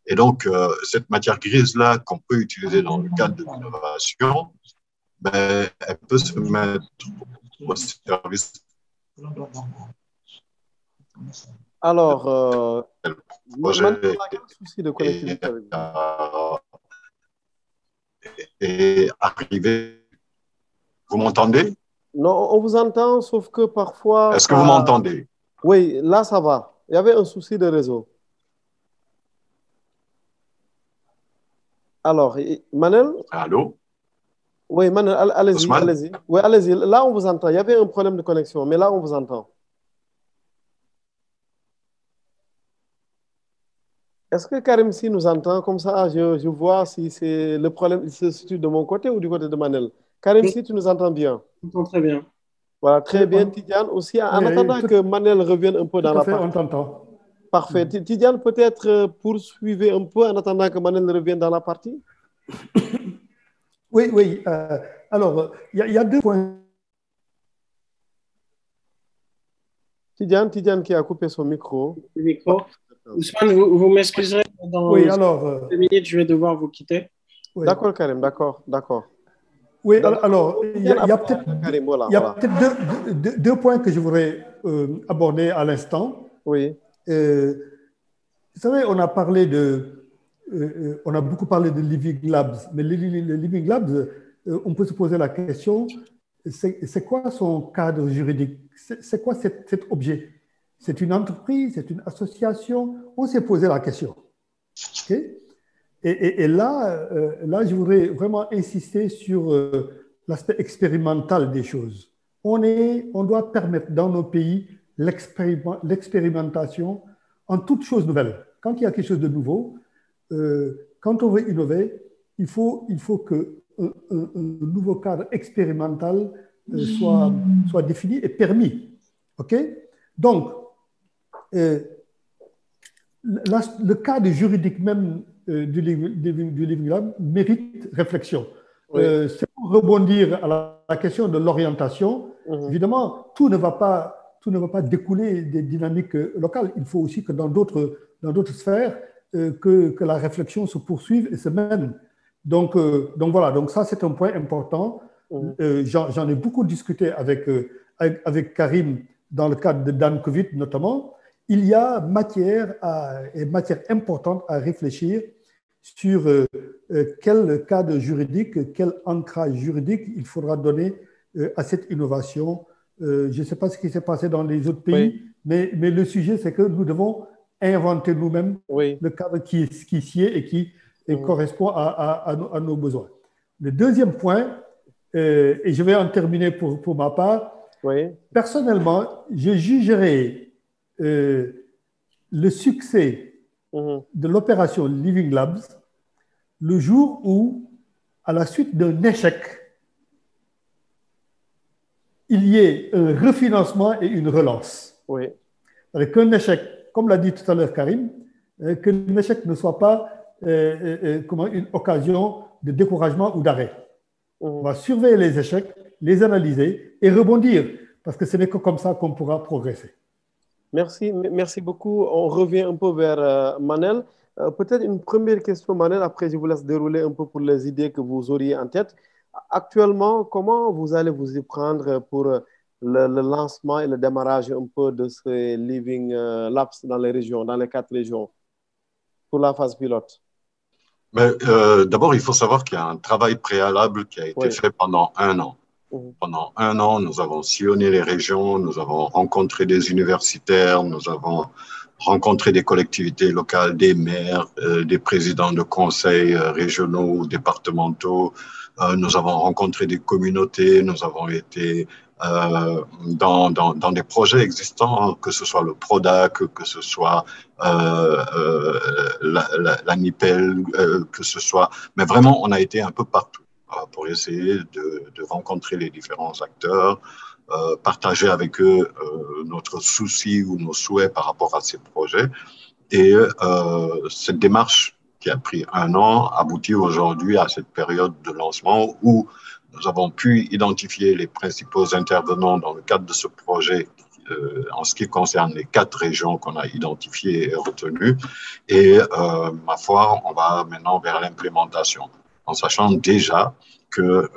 Et donc, cette matière grise-là qu'on peut utiliser dans le cadre de l'innovation, ben, elle peut se mettre au service. Alors, Manel, on a quelques soucis de connectivité avec vous. Et arriver. Vous m'entendez? Non, on vous entend, sauf que parfois... Est-ce que vous m'entendez? Oui, là, ça va. Il y avait un souci de réseau. Alors, Manel? Allô? Oui, Manel, allez-y, allez-y. Oui, allez-y. Là, on vous entend. Il y avait un problème de connexion, mais là, on vous entend. Est-ce que Karim Si nous entend? Comme ça, je vois si c'est le problème se situe de mon côté ou du côté de Manel. Karim Si, tu nous entends bien? Je t'entends très bien. Voilà, très bien. Tidiane aussi, en attendant que Manel revienne un peu dans la partie. On t'entend. Parfait. Tidiane, peut-être poursuivez un peu en attendant que Manel revienne dans la partie? Oui, oui. Alors, il y a deux points. Tidiane qui a coupé son micro. Le micro. Ousmane, vous m'excuserez, dans 2 minutes, je vais devoir vous quitter. Oui. D'accord, Karim, d'accord. Oui, alors, il y a peut-être deux points que je voudrais aborder à l'instant. Oui. Vous savez, on a beaucoup parlé de Living Labs, mais le Living Labs, on peut se poser la question, c'est quoi son cadre juridique? C'est quoi cet objet? C'est une entreprise? C'est une association? On s'est posé la question. Okay? Et là, je voudrais vraiment insister sur l'aspect expérimental des choses. On doit permettre dans nos pays l'expérimentation en toute chose nouvelle. Quand il y a quelque chose de nouveau, quand on veut innover, il faut que un nouveau cadre expérimental soit défini et permis. OK? Donc, le cadre juridique même du Living Lab mérite réflexion. Oui. C'est pour rebondir à la question de l'orientation. Évidemment, tout ne va pas découler des dynamiques locales. Il faut aussi que dans d'autres sphères, que la réflexion se poursuive et se mène. Donc voilà, donc ça c'est un point important. J'en ai beaucoup discuté avec Karim dans le cadre de Dan Covid notamment. Il y a matière importante à réfléchir sur quel cadre juridique, quel ancrage juridique il faudra donner à cette innovation. Je ne sais pas ce qui s'est passé dans les autres pays, mais le sujet, c'est que nous devons inventer nous-mêmes le cadre qui s'y est et qui correspond à nos besoins. Le deuxième point, et je vais en terminer pour ma part, personnellement, je jugerai le succès de l'opération Living Labs le jour où, à la suite d'un échec, il y ait un refinancement et une relance. Avec un échec, comme l'a dit tout à l'heure Karim, que l'échec ne soit pas une occasion de découragement ou d'arrêt. On va surveiller les échecs, les analyser et rebondir, parce que ce n'est que comme ça qu'on pourra progresser. Merci beaucoup. On revient un peu vers Manel. Peut-être une première question, Manel, après je vous laisse dérouler un peu pour les idées que vous auriez en tête. Actuellement, comment vous allez vous y prendre pour le lancement et le démarrage un peu de ces Living Labs dans les régions, dans les 4 régions, pour la phase pilote? Mais d'abord, il faut savoir qu'il y a un travail préalable qui a été Oui. fait pendant 1 an. Mhm. Pendant 1 an, nous avons sillonné les régions, nous avons rencontré des universitaires, nous avons rencontré des collectivités locales, des maires, des présidents de conseils régionaux ou départementaux. Nous avons rencontré des communautés, nous avons été dans des projets existants, que ce soit le PRODAC, que ce soit la NIPEL, que ce soit... Mais vraiment, on a été un peu partout pour essayer de rencontrer les différents acteurs, partager avec eux notre souci ou nos souhaits par rapport à ces projets. Et cette démarche qui a pris 1 an aboutit aujourd'hui à cette période de lancement où nous avons pu identifier les principaux intervenants dans le cadre de ce projet en ce qui concerne les 4 régions qu'on a identifiées et retenues. Et ma foi, on va maintenant vers l'implémentation, en sachant déjà que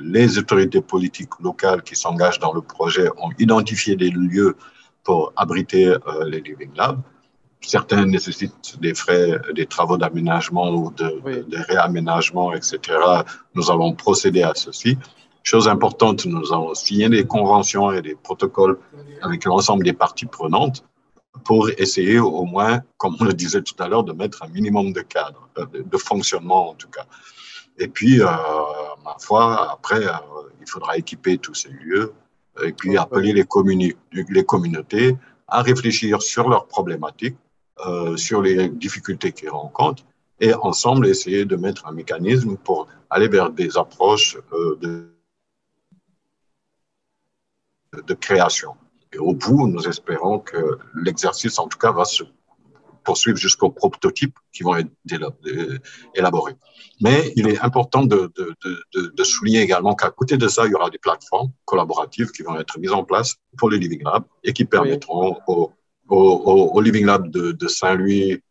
les autorités politiques locales qui s'engagent dans le projet ont identifié des lieux pour abriter les Living Labs. Certains nécessitent des frais, des travaux d'aménagement ou de réaménagement, etc. Nous allons procéder à ceci. Chose importante, nous avons signé des conventions et des protocoles avec l'ensemble des parties prenantes pour essayer au moins, comme on le disait tout à l'heure, de mettre un minimum de cadre, de fonctionnement en tout cas. Et puis, ma foi, après, il faudra équiper tous ces lieux et puis appeler les communautés à réfléchir sur leurs problématiques, sur les difficultés qu'ils rencontrent et ensemble essayer de mettre un mécanisme pour aller vers des approches de création. Et au bout, nous espérons que l'exercice, en tout cas, va se poursuivre jusqu'aux prototypes qui vont être élaborés. Mais il est important de souligner également qu'à côté de ça, il y aura des plateformes collaboratives qui vont être mises en place pour les Living Labs et qui permettront au Living Lab de Saint-Louis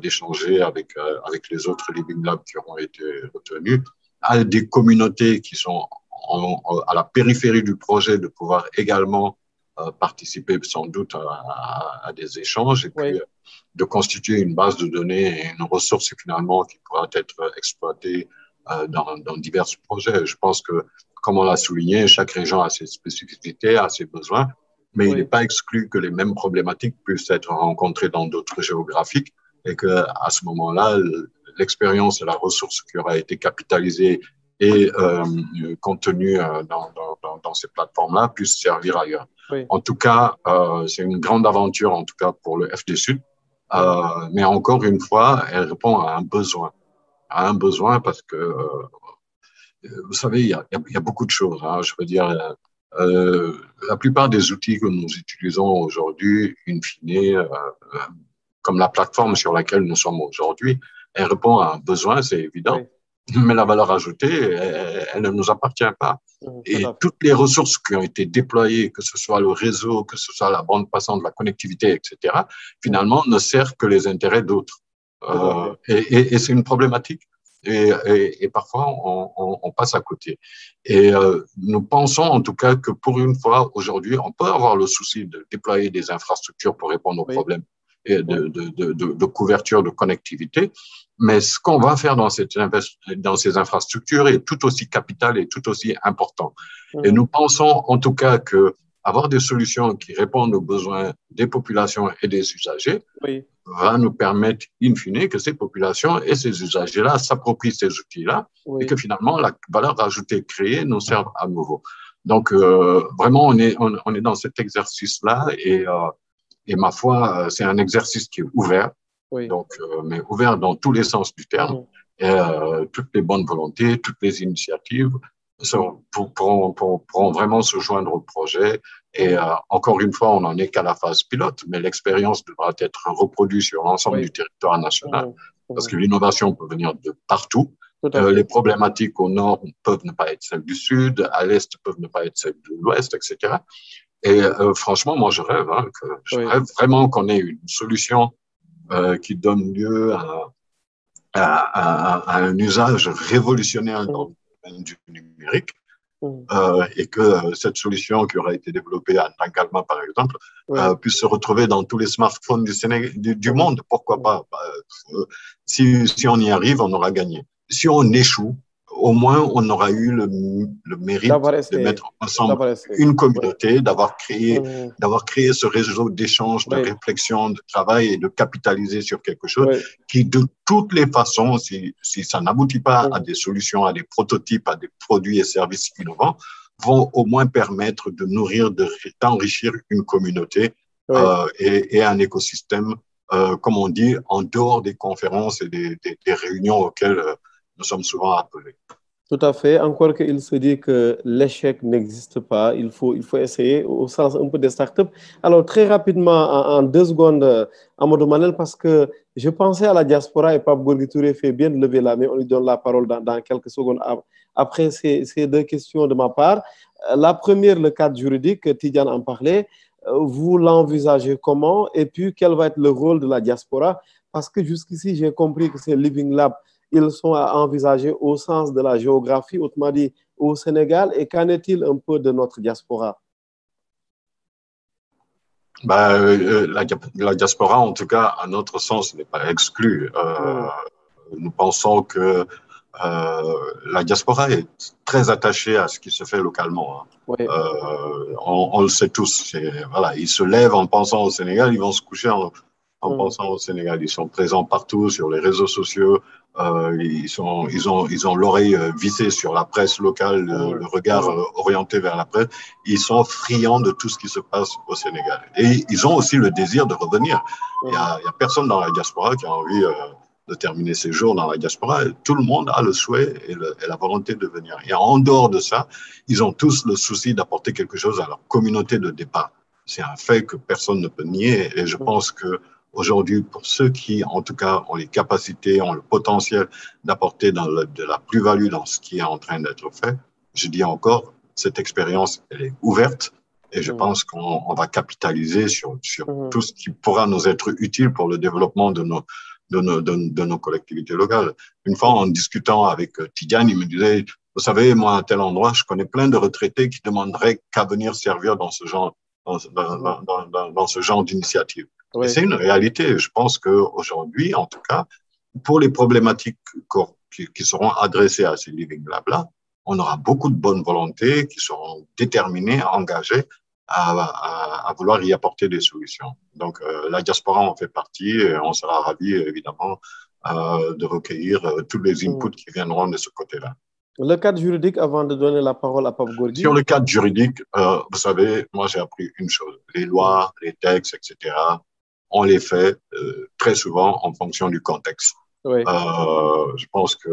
d'échanger avec les autres Living Labs qui auront été retenus, à des communautés qui sont à la périphérie du projet de pouvoir également participer sans doute à des échanges et puis de constituer une base de données et une ressource finalement qui pourra être exploitée dans divers projets. Je pense que, comme on l'a souligné, chaque région a ses spécificités, a ses besoins, mais il n'est pas exclu que les mêmes problématiques puissent être rencontrées dans d'autres géographiques et qu'à ce moment-là, l'expérience et la ressource qui aura été capitalisée et contenue dans ces plateformes-là puissent servir ailleurs. En tout cas, c'est une grande aventure, en tout cas pour le FD Sud. Mais encore une fois, elle répond à un besoin parce que, vous savez, il y a beaucoup de choses. Hein, je veux dire, la plupart des outils que nous utilisons aujourd'hui, in fine, comme la plateforme sur laquelle nous sommes aujourd'hui, elle répond à un besoin, c'est évident. Mais la valeur ajoutée, elle ne nous appartient pas. Et toutes les ressources qui ont été déployées, que ce soit le réseau, que ce soit la bande passante, la connectivité, etc., finalement, ne servent que les intérêts d'autres. Et c'est une problématique. Et parfois, on passe à côté. Et nous pensons en tout cas que pour une fois, aujourd'hui, on peut avoir le souci de déployer des infrastructures pour répondre aux problèmes de couverture, de connectivité. Mais ce qu'on va faire dans ces infrastructures est tout aussi capital et tout aussi important. Et nous pensons en tout cas que avoir des solutions qui répondent aux besoins des populations et des usagers va nous permettre, in fine, que ces populations et ces usagers-là s'approprient ces outils-là et que finalement, la valeur ajoutée créée nous serve à nouveau. Donc, vraiment, on est dans cet exercice-là et ma foi, c'est un exercice qui est ouvert. Donc, mais ouvert dans tous les sens du terme. Et, toutes les bonnes volontés, toutes les initiatives pourront vraiment se joindre au projet. Et encore une fois, on n'en est qu'à la phase pilote, mais l'expérience devra être reproduite sur l'ensemble du territoire national, parce que l'innovation peut venir de partout. Les problématiques au nord peuvent ne pas être celles du sud, à l'est peuvent ne pas être celles de l'ouest, etc. Et franchement, moi, je rêve, je rêve vraiment qu'on ait une solution qui donne lieu à un usage révolutionnaire dans le domaine du numérique. Et que cette solution qui aura été développée à Nangalma, par exemple, puisse se retrouver dans tous les smartphones du monde. Pourquoi pas? Si on y arrive, on aura gagné. Si on échoue, au moins, on aura eu le mérite de mettre ensemble une communauté, d'avoir créé ce réseau d'échange, de réflexion, de travail et de capitaliser sur quelque chose qui, de toutes les façons, si ça n'aboutit pas à des solutions, à des prototypes, à des produits et services innovants, vont au moins permettre de nourrir, d'enrichir une communauté et un écosystème, comme on dit, en dehors des conférences et des réunions auxquelles nous sommes souvent appelés. Tout à fait. Encore qu'il se dit que l'échec n'existe pas, il faut essayer au sens un peu des startups. Alors, très rapidement, en 2 secondes, Amadou Manel, parce que je pensais à la diaspora et Pape Gorgui Touré fait bien de lever la main. On lui donne la parole dans quelques secondes après ces 2 questions de ma part. La première, le cadre juridique, Tidjane en parlait. Vous l'envisagez comment? Et puis, quel va être le rôle de la diaspora? Parce que jusqu'ici, j'ai compris que c'est Living Lab. Ils sont à envisager au sens de la géographie, autrement dit au Sénégal. Et qu'en est-il un peu de notre diaspora? La diaspora, en tout cas, à notre sens, n'est pas exclue. Nous pensons que la diaspora est très attachée à ce qui se fait localement. On le sait tous. Voilà, ils se lèvent en pensant au Sénégal, ils vont se coucher en pensant au Sénégal. Ils sont présents partout sur les réseaux sociaux. Ils ont l'oreille vissée sur la presse locale, le regard orienté vers la presse. Ils sont friands de tout ce qui se passe au Sénégal. Et ils ont aussi le désir de revenir. Il y a personne dans la diaspora qui a envie de terminer ses jours dans la diaspora. Tout le monde a le souhait et la volonté de venir. Et en dehors de ça, ils ont tous le souci d'apporter quelque chose à leur communauté de départ. C'est un fait que personne ne peut nier. Et je pense que aujourd'hui, pour ceux qui, en tout cas, ont les capacités, ont le potentiel d'apporter de la plus-value dans ce qui est en train d'être fait, je dis encore, cette expérience, elle est ouverte et je pense qu'on va capitaliser sur tout ce qui pourra nous être utile pour le développement de nos collectivités locales. Une fois, en discutant avec Tidjane, il me disait, vous savez, moi, à tel endroit, je connais plein de retraités qui demanderaient qu'à venir servir dans ce genre d'initiative. Et c'est une réalité. Je pense qu'aujourd'hui, en tout cas, pour les problématiques qui seront adressées à ces Living Labs-là, on aura beaucoup de bonne volonté qui seront déterminés, engagés à vouloir y apporter des solutions. Donc, la diaspora en fait partie et on sera ravis, évidemment, de recueillir tous les inputs qui viendront de ce côté-là. Le cadre juridique, avant de donner la parole à Pape Gorgui. Sur le cadre juridique, vous savez, moi j'ai appris une chose. Les lois, les textes, etc., on les fait très souvent en fonction du contexte. Je pense que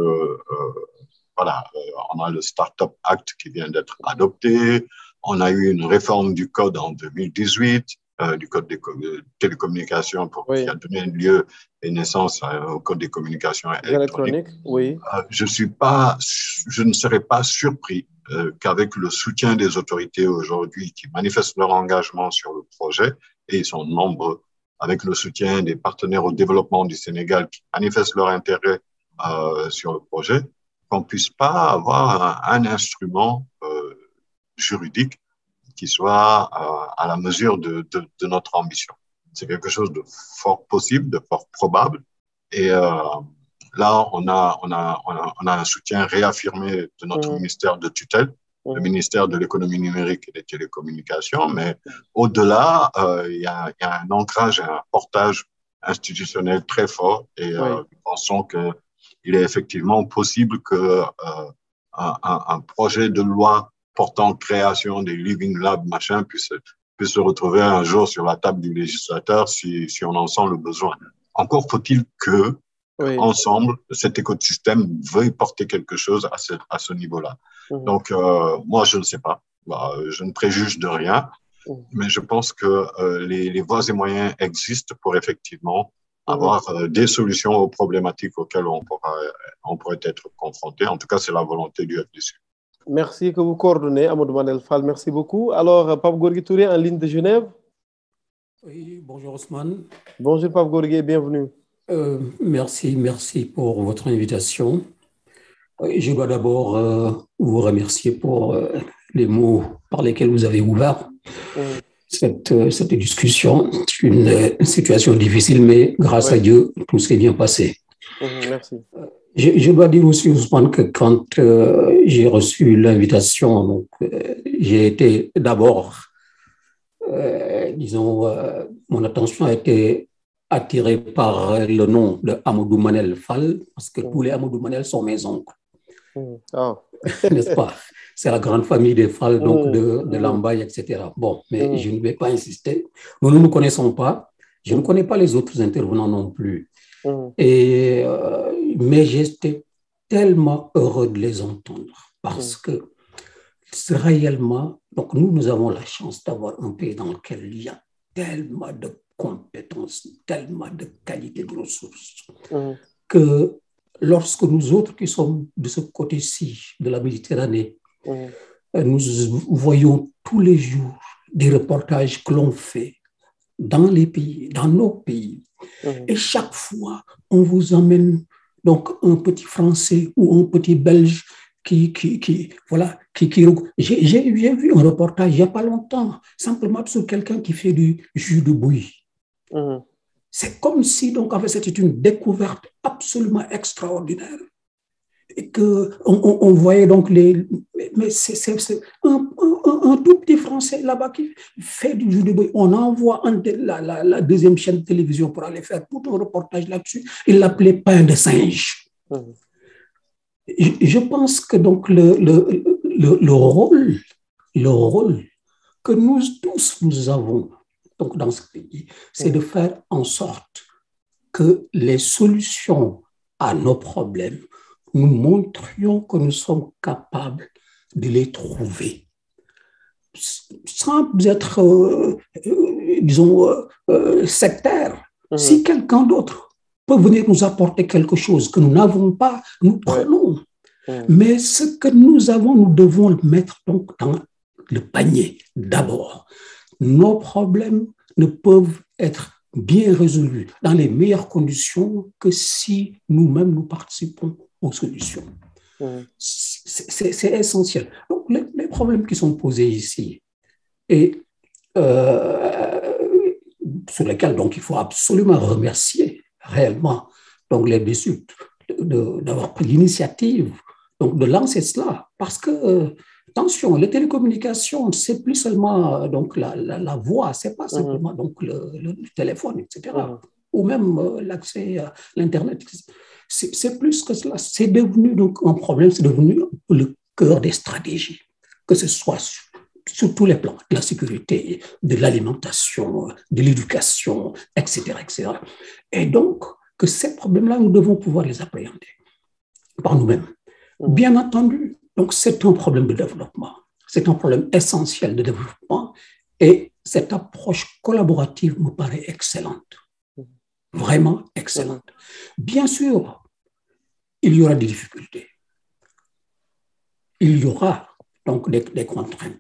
on a le Startup Act qui vient d'être adopté. On a eu une réforme du code en 2018, du code des télécommunications qui a donné lieu et naissance au code des communications électroniques. Je ne serais pas surpris qu'avec le soutien des autorités aujourd'hui qui manifestent leur engagement sur le projet, et ils sont nombreux, avec le soutien des partenaires au développement du Sénégal qui manifestent leur intérêt sur le projet, qu'on ne puisse pas avoir un instrument juridique qui soit à la mesure de notre ambition. C'est quelque chose de fort possible, de fort probable. Et là, on a un soutien réaffirmé de notre ministère de tutelle, le ministère de l'économie numérique et des télécommunications. Mais au-delà, il y a un ancrage et un portage institutionnel très fort. Et nous pensons qu'il est effectivement possible qu'un projet de loi portant création des Living Labs, puisse se retrouver un jour sur la table du législateur si on en sent le besoin. Encore faut-il que, ensemble, cet écosystème veuille porter quelque chose à ce niveau-là. Donc, moi, je ne sais pas. Je ne préjuge de rien, mais je pense que les voies et moyens existent pour effectivement avoir des solutions aux problématiques auxquelles on pourrait être confronté. En tout cas, c'est la volonté du FDC. Merci que vous coordonnez, Amadou Manel Fall. Merci beaucoup. Alors, Pape Gorgui Touré en ligne de Genève. Oui, bonjour Ousmane. Bonjour Pape Gorgui, bienvenue. Merci pour votre invitation. Je dois d'abord vous remercier pour les mots par lesquels vous avez ouvert cette discussion. C'est une situation difficile, mais grâce à Dieu, tout s'est bien passé. Merci. Je dois dire aussi, Ousmane, que quand j'ai reçu l'invitation, donc j'ai été d'abord, mon attention a été attirée par le nom de Amadou Manel Fall, parce que tous les Amadou Manel sont mes oncles. N'est-ce pas? C'est la grande famille des Fall, donc de Lambaye, etc. Bon, mais je ne vais pas insister. Nous ne nous connaissons pas. Je ne connais pas les autres intervenants non plus. Mais j'étais tellement heureux de les entendre parce que réellement, donc nous avons la chance d'avoir un pays dans lequel il y a tellement de compétences, tellement de qualité de ressources que lorsque nous autres qui sommes de ce côté-ci de la Méditerranée, nous voyons tous les jours des reportages que l'on fait dans les pays, dans nos pays. Et chaque fois, on vous emmène donc un petit Français ou un petit Belge voilà. J'ai vu un reportage il n'y a pas longtemps, simplement sur quelqu'un qui fait du jus de bouillie. C'est comme si, donc, en fait, c'était une découverte absolument extraordinaire. Et qu'on voyait donc mais c'est un tout petit Français là-bas qui fait du jus de bouillie. On envoie la deuxième chaîne de télévision pour aller faire tout un reportage là-dessus. Il l'appelait pain de singe. Je pense que donc le rôle que nous tous nous avons donc dans ce pays, c'est de faire en sorte que les solutions à nos problèmes, nous montrions que nous sommes capables de les trouver. Sans être, sectaire. Si quelqu'un d'autre peut venir nous apporter quelque chose que nous n'avons pas, nous prenons. Mais ce que nous avons, nous devons le mettre donc dans le panier d'abord. Nos problèmes ne peuvent être bien résolus dans les meilleures conditions que si nous-mêmes nous participons aux solutions. C'est essentiel. Donc, les problèmes qui sont posés ici et sur lesquels donc, il faut absolument remercier réellement donc, les déçus d'avoir pris l'initiative donc, de lancer cela. Parce que, attention, les télécommunications, c'est plus seulement donc, la voix, c'est pas simplement donc, le téléphone, etc. Ou même l'accès à l'Internet. C'est plus que cela. C'est devenu donc, un problème, c'est devenu le cœur des stratégies, que ce soit sur tous les plans, de la sécurité, de l'alimentation, de l'éducation, etc., etc. Et donc, que ces problèmes-là, nous devons pouvoir les appréhender par nous-mêmes. Bien entendu, donc c'est un problème de développement. C'est un problème essentiel de développement et cette approche collaborative me paraît excellente. Vraiment excellente. Bien sûr, il y aura des difficultés. Il y aura donc des contraintes.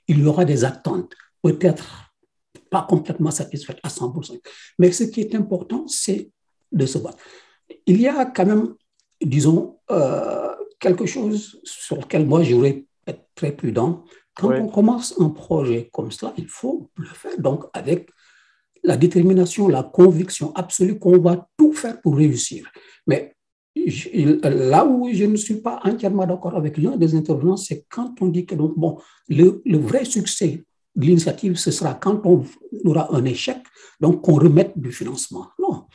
Il y aura des attentes, peut-être pas complètement satisfaites à 100%. Mais ce qui est important, c'est de se battre. Il y a quand même, disons, quelque chose sur lequel moi, je voudrais être très prudent. Quand on commence un projet comme cela, il faut le faire donc avec la détermination, la conviction absolue qu'on va tout faire pour réussir. Mais là où je ne suis pas entièrement d'accord avec l'un des intervenants, c'est quand on dit que donc, bon, le vrai succès de l'initiative, ce sera quand on aura un échec, donc qu'on remette du financement. Non.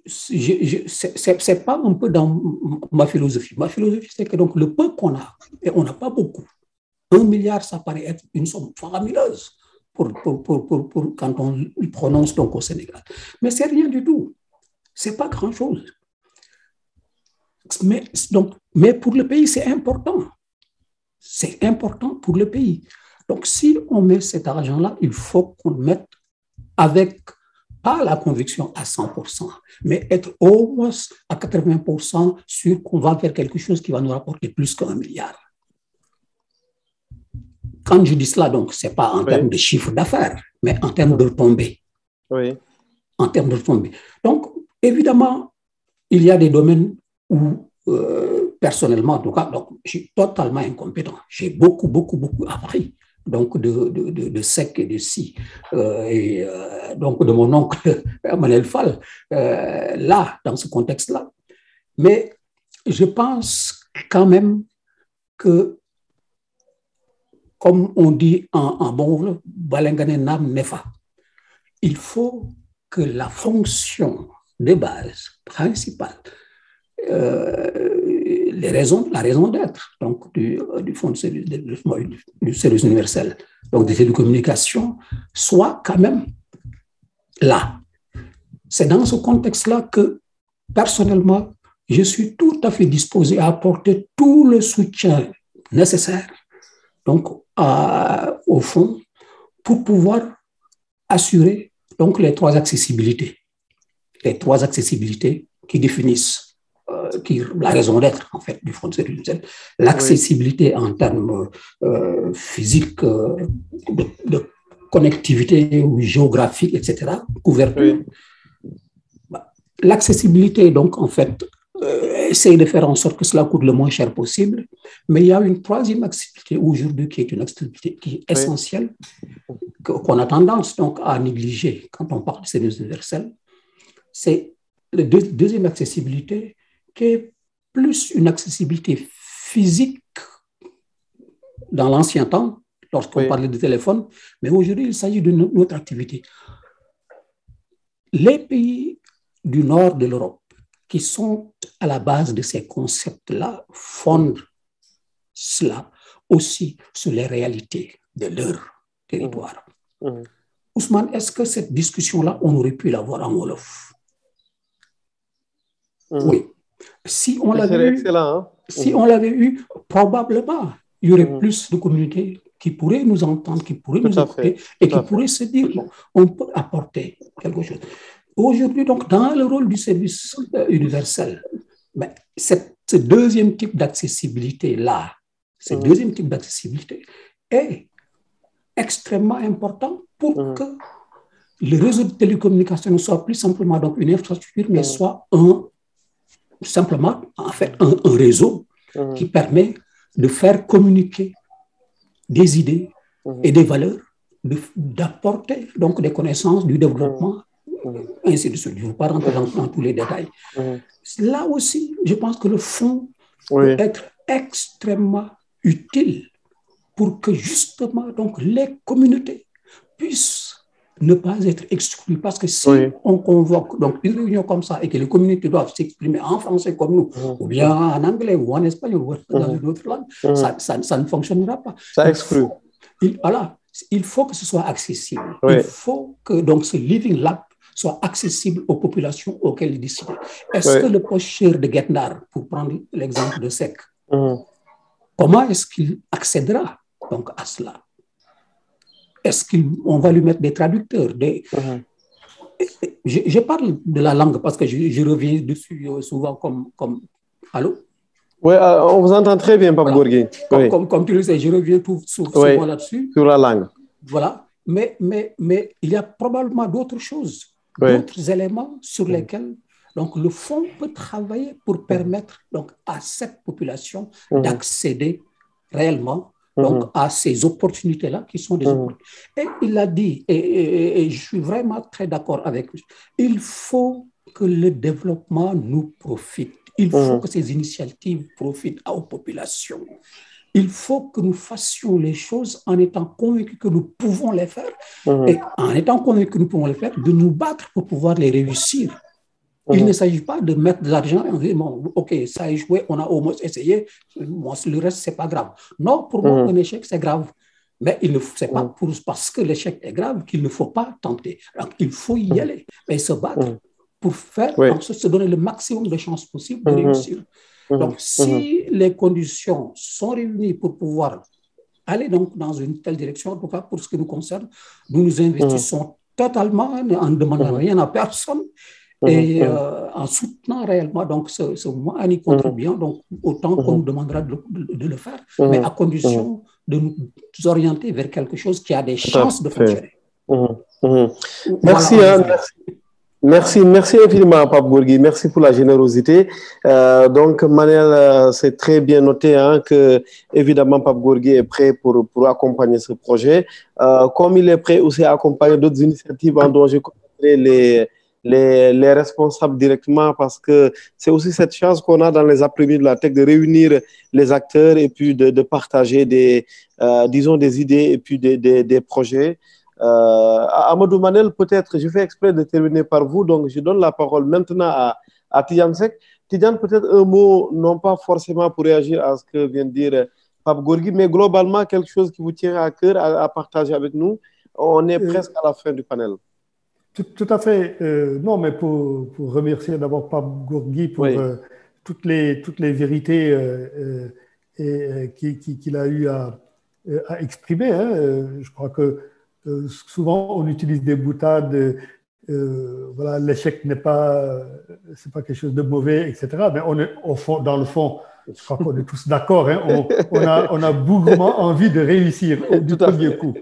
C'est pas un peu dans ma philosophie. Ma philosophie, c'est que donc, le peu qu'on a, et on n'a pas beaucoup, 1 milliard, ça paraît être une somme faramineuse pour quand on le prononce donc au Sénégal. Mais c'est rien du tout. C'est pas grand-chose. Mais pour le pays, c'est important. C'est important pour le pays. Donc, si on met cet argent-là, il faut qu'on le mette avec, pas la conviction à 100%, mais être au moins à 80% sûr qu'on va faire quelque chose qui va nous rapporter plus qu'1 milliard. quand je dis cela, donc, ce n'est pas en termes de chiffre d'affaires, mais en termes de retombées. Oui. En termes de retombées. Donc, évidemment, il y a des domaines où, personnellement, en tout cas, donc, je suis totalement incompétent. J'ai beaucoup appris. Donc, de SEC et de SI, donc de mon oncle Manel Fall, là, dans ce contexte-là. Mais je pense quand même que, comme on dit en bon Balengane Nam Nefa, il faut que la fonction de base principale, la raison d'être donc du fonds du service universel, donc des télécommunications, soit quand même là. C'est dans ce contexte-là que, personnellement, je suis tout à fait disposé à apporter tout le soutien nécessaire donc, au fond, pour pouvoir assurer donc, les trois accessibilités qui définissent la raison d'être, en fait, du Fonds de service universel. L'accessibilité en termes physiques, de connectivité ou géographique, etc., couverture. L'accessibilité, donc, en fait, essaye de faire en sorte que cela coûte le moins cher possible, mais il y a une troisième accessibilité aujourd'hui qui est une accessibilité qui est essentielle, qu'on a tendance donc à négliger quand on parle de service universel. C'est la deuxième accessibilité qui est plus une accessibilité physique dans l'ancien temps, lorsqu'on parlait de téléphone, mais aujourd'hui, il s'agit d'une autre activité. Les pays du nord de l'Europe qui sont à la base de ces concepts-là fondent cela aussi sur les réalités de leur territoire. Ousmane, est-ce que cette discussion-là, on aurait pu l'avoir en Wolof? Oui. Si on l'avait eu, probablement, il y aurait plus de communautés qui pourraient nous entendre, qui pourraient nous écouter et qui pourraient se dire, bon, on peut apporter quelque chose. Aujourd'hui, donc, dans le rôle du service universel, ben, ce deuxième type d'accessibilité-là, est extrêmement important pour que le réseau de télécommunications ne soit plus simplement donc une infrastructure, mais soit simplement en fait un réseau qui permet de faire communiquer des idées et des valeurs, d'apporter donc des connaissances du développement, ainsi de suite. Je ne veux pas rentrer dans tous les détails. Là aussi, je pense que le fonds peut être extrêmement utile pour que justement donc, les communautés puissent ne pas être exclues. Parce que si on convoque donc, une réunion comme ça et que les communautés doivent s'exprimer en français comme nous, ou bien en anglais ou en espagnol ou dans une autre langue, ça ne fonctionnera pas. Ça exclut. Il faut que ce soit accessible. Il faut que donc, ce Living Lab soit accessible aux populations auxquelles il est destiné. Est-ce que le pocheur de Guet-Ndar, pour prendre l'exemple de SEC, comment est-ce qu'il accédera donc, à cela? Est-ce qu'on va lui mettre des traducteurs je parle de la langue parce que je reviens dessus souvent comme... Allô? Oui, on vous entend très bien, Pape Gorgui. Comme tu le sais, je reviens souvent là-dessus. Sur la langue. Voilà. Mais il y a probablement d'autres choses, d'autres éléments sur lesquels donc, le fonds peut travailler pour permettre donc, à cette population d'accéder réellement donc, à ces opportunités-là qui sont des opportunités. Et il a dit, et je suis vraiment très d'accord avec lui, il faut que le développement nous profite. Il faut que ces initiatives profitent aux populations. Il faut que nous fassions les choses en étant convaincus que nous pouvons les faire et en étant convaincus que nous pouvons les faire, de nous battre pour pouvoir les réussir. Il ne s'agit pas de mettre de l'argent et de dire, bon, OK, ça a échoué, on a au moins essayé, moi, le reste, ce n'est pas grave. Non, pour moi, un échec, c'est grave. Mais ce n'est pas parce que l'échec est grave qu'il ne faut pas tenter. Donc, il faut y aller et se battre pour faire, ensuite, se donner le maximum de chances possibles de réussir. Donc, si les conditions sont réunies pour pouvoir aller donc dans une telle direction, en tout cas pour ce qui nous concerne, nous nous investissons totalement en ne demandant rien à personne et en soutenant réellement donc, ce mois en y contribuant donc, autant qu'on nous demandera de le faire, mais à condition de nous orienter vers quelque chose qui a des chances de fonctionner. Merci, Voilà, merci infiniment, Pape Gorgui. Merci pour la générosité. Donc, Manel, c'est très bien noté que, évidemment, Pape Gorgui est prêt pour accompagner ce projet. Comme il est prêt aussi à accompagner d'autres initiatives dont je connais les responsables directement, parce que c'est aussi cette chance qu'on a dans les après-midi de la tech de réunir les acteurs et puis de partager disons, des idées et puis des projets. Amadou Manel, peut-être, je fais exprès de terminer par vous, donc je donne la parole maintenant à Tidiane Seck. Tidiane, peut-être un mot, non pas forcément pour réagir à ce que vient de dire Pape Gorgui, mais globalement quelque chose qui vous tient à cœur à partager avec nous. On est presque à la fin du panel. Tout à fait. Non, mais pour remercier d'abord Pape Gorgui pour toutes les vérités qu'il a eu à exprimer. Je crois que souvent on utilise des boutades. Voilà, l'échec n'est pas, c'est pas quelque chose de mauvais, etc. Mais on est au fond, dans le fond, je crois qu'on est tous d'accord. On a bougrement envie de réussir du premier coup.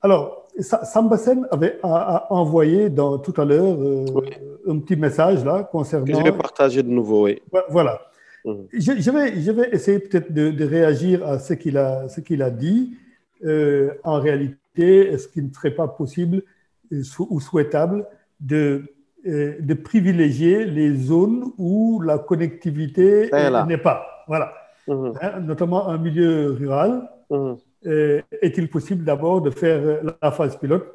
Alors, Samba Sen a envoyé tout à l'heure un petit message là concernant. Que je vais partager de nouveau, oui. Voilà. Je vais essayer peut-être de réagir à ce qu'il a dit. En réalité, est-ce qu'il ne serait pas possible ou souhaitable de privilégier les zones où la connectivité n'est pas. Voilà. Notamment en milieu rural. Est-il possible d'abord de faire la phase pilote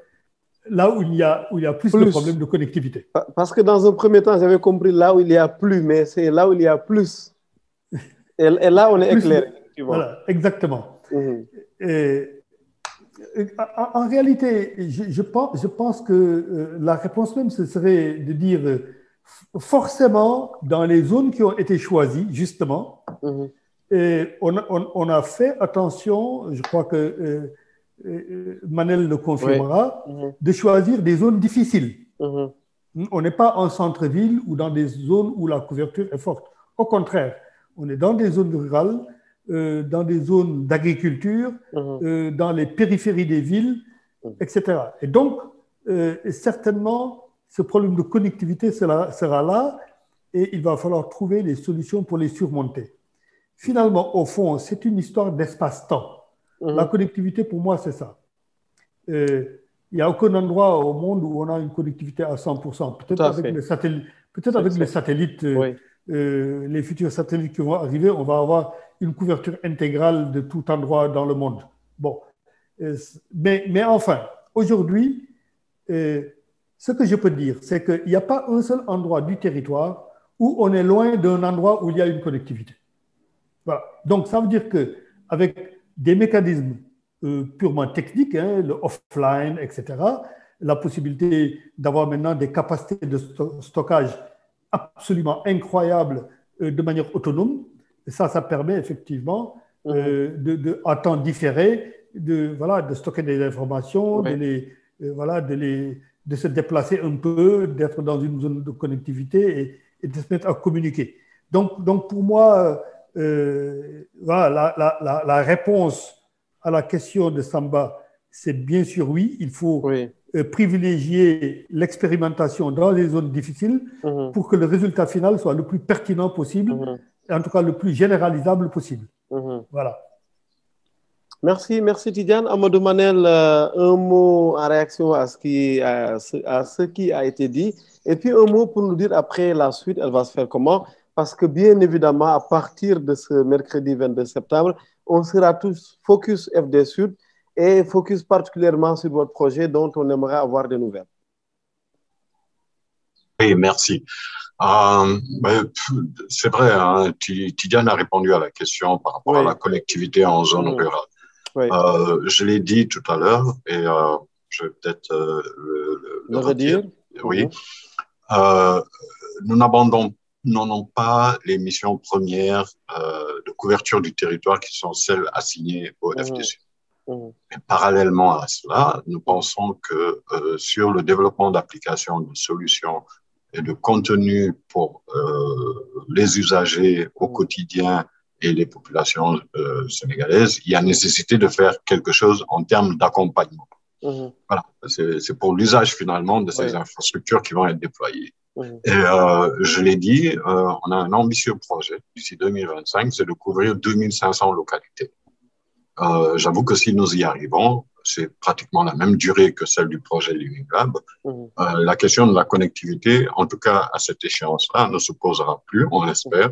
là où il y a plus de problèmes de connectivité? Parce que dans un premier temps, j'avais compris là où il y a plus, mais c'est là où il y a plus. Et là, on est éclairé. Voilà, exactement. En réalité, je pense que la réponse même, ce serait de dire forcément dans les zones qui ont été choisies, justement, et on a fait attention, je crois que Manel le confirmera, de choisir des zones difficiles. On n'est pas en centre-ville ou dans des zones où la couverture est forte. Au contraire, on est dans des zones rurales, dans des zones d'agriculture, dans les périphéries des villes, etc. Et donc, certainement, ce problème de connectivité sera là et il va falloir trouver les solutions pour les surmonter. Finalement, au fond, c'est une histoire d'espace-temps. La connectivité, pour moi, c'est ça. Il n'y a aucun endroit au monde où on a une connectivité à 100%. Peut-être avec les satellites, les futurs satellites qui vont arriver, on va avoir une couverture intégrale de tout endroit dans le monde. Bon. Mais enfin, aujourd'hui, ce que je peux dire, c'est qu'il n'y a pas un seul endroit du territoire où on est loin d'un endroit où il y a une connectivité. Voilà. Donc, ça veut dire qu'avec des mécanismes purement techniques, le offline, etc., la possibilité d'avoir maintenant des capacités de stockage absolument incroyables de manière autonome, ça permet effectivement, à temps différé, de stocker des informations, de se déplacer un peu, d'être dans une zone de connectivité et de se mettre à communiquer. Donc pour moi, la réponse à la question de Samba, c'est bien sûr oui, il faut privilégier l'expérimentation dans les zones difficiles pour que le résultat final soit le plus pertinent possible, et en tout cas le plus généralisable possible. Voilà. Merci Tidiane. Amadou Manel, un mot en réaction à ce qui a été dit, et puis un mot pour nous dire après la suite, elle va se faire comment? Parce que bien évidemment, à partir de ce mercredi 22 septembre, on sera tous focus FD Sud et focus particulièrement sur votre projet dont on aimerait avoir des nouvelles. Oui, merci. C'est vrai, Tidiane a répondu à la question par rapport à la connectivité en zone rurale. Je l'ai dit tout à l'heure et je vais peut-être le redire. Oui. Nous n'abandonnons pas les missions premières de couverture du territoire qui sont celles assignées au FDC. Mais parallèlement à cela, nous pensons que sur le développement d'applications, de solutions et de contenu pour les usagers au quotidien et les populations sénégalaises, il y a nécessité de faire quelque chose en termes d'accompagnement. Voilà, c'est pour l'usage finalement de ces infrastructures qui vont être déployées. Et je l'ai dit, on a un ambitieux projet d'ici 2025, c'est de couvrir 2500 localités. J'avoue que si nous y arrivons, c'est pratiquement la même durée que celle du projet Living Lab. La question de la connectivité, en tout cas à cette échéance-là, ne se posera plus, on l'espère,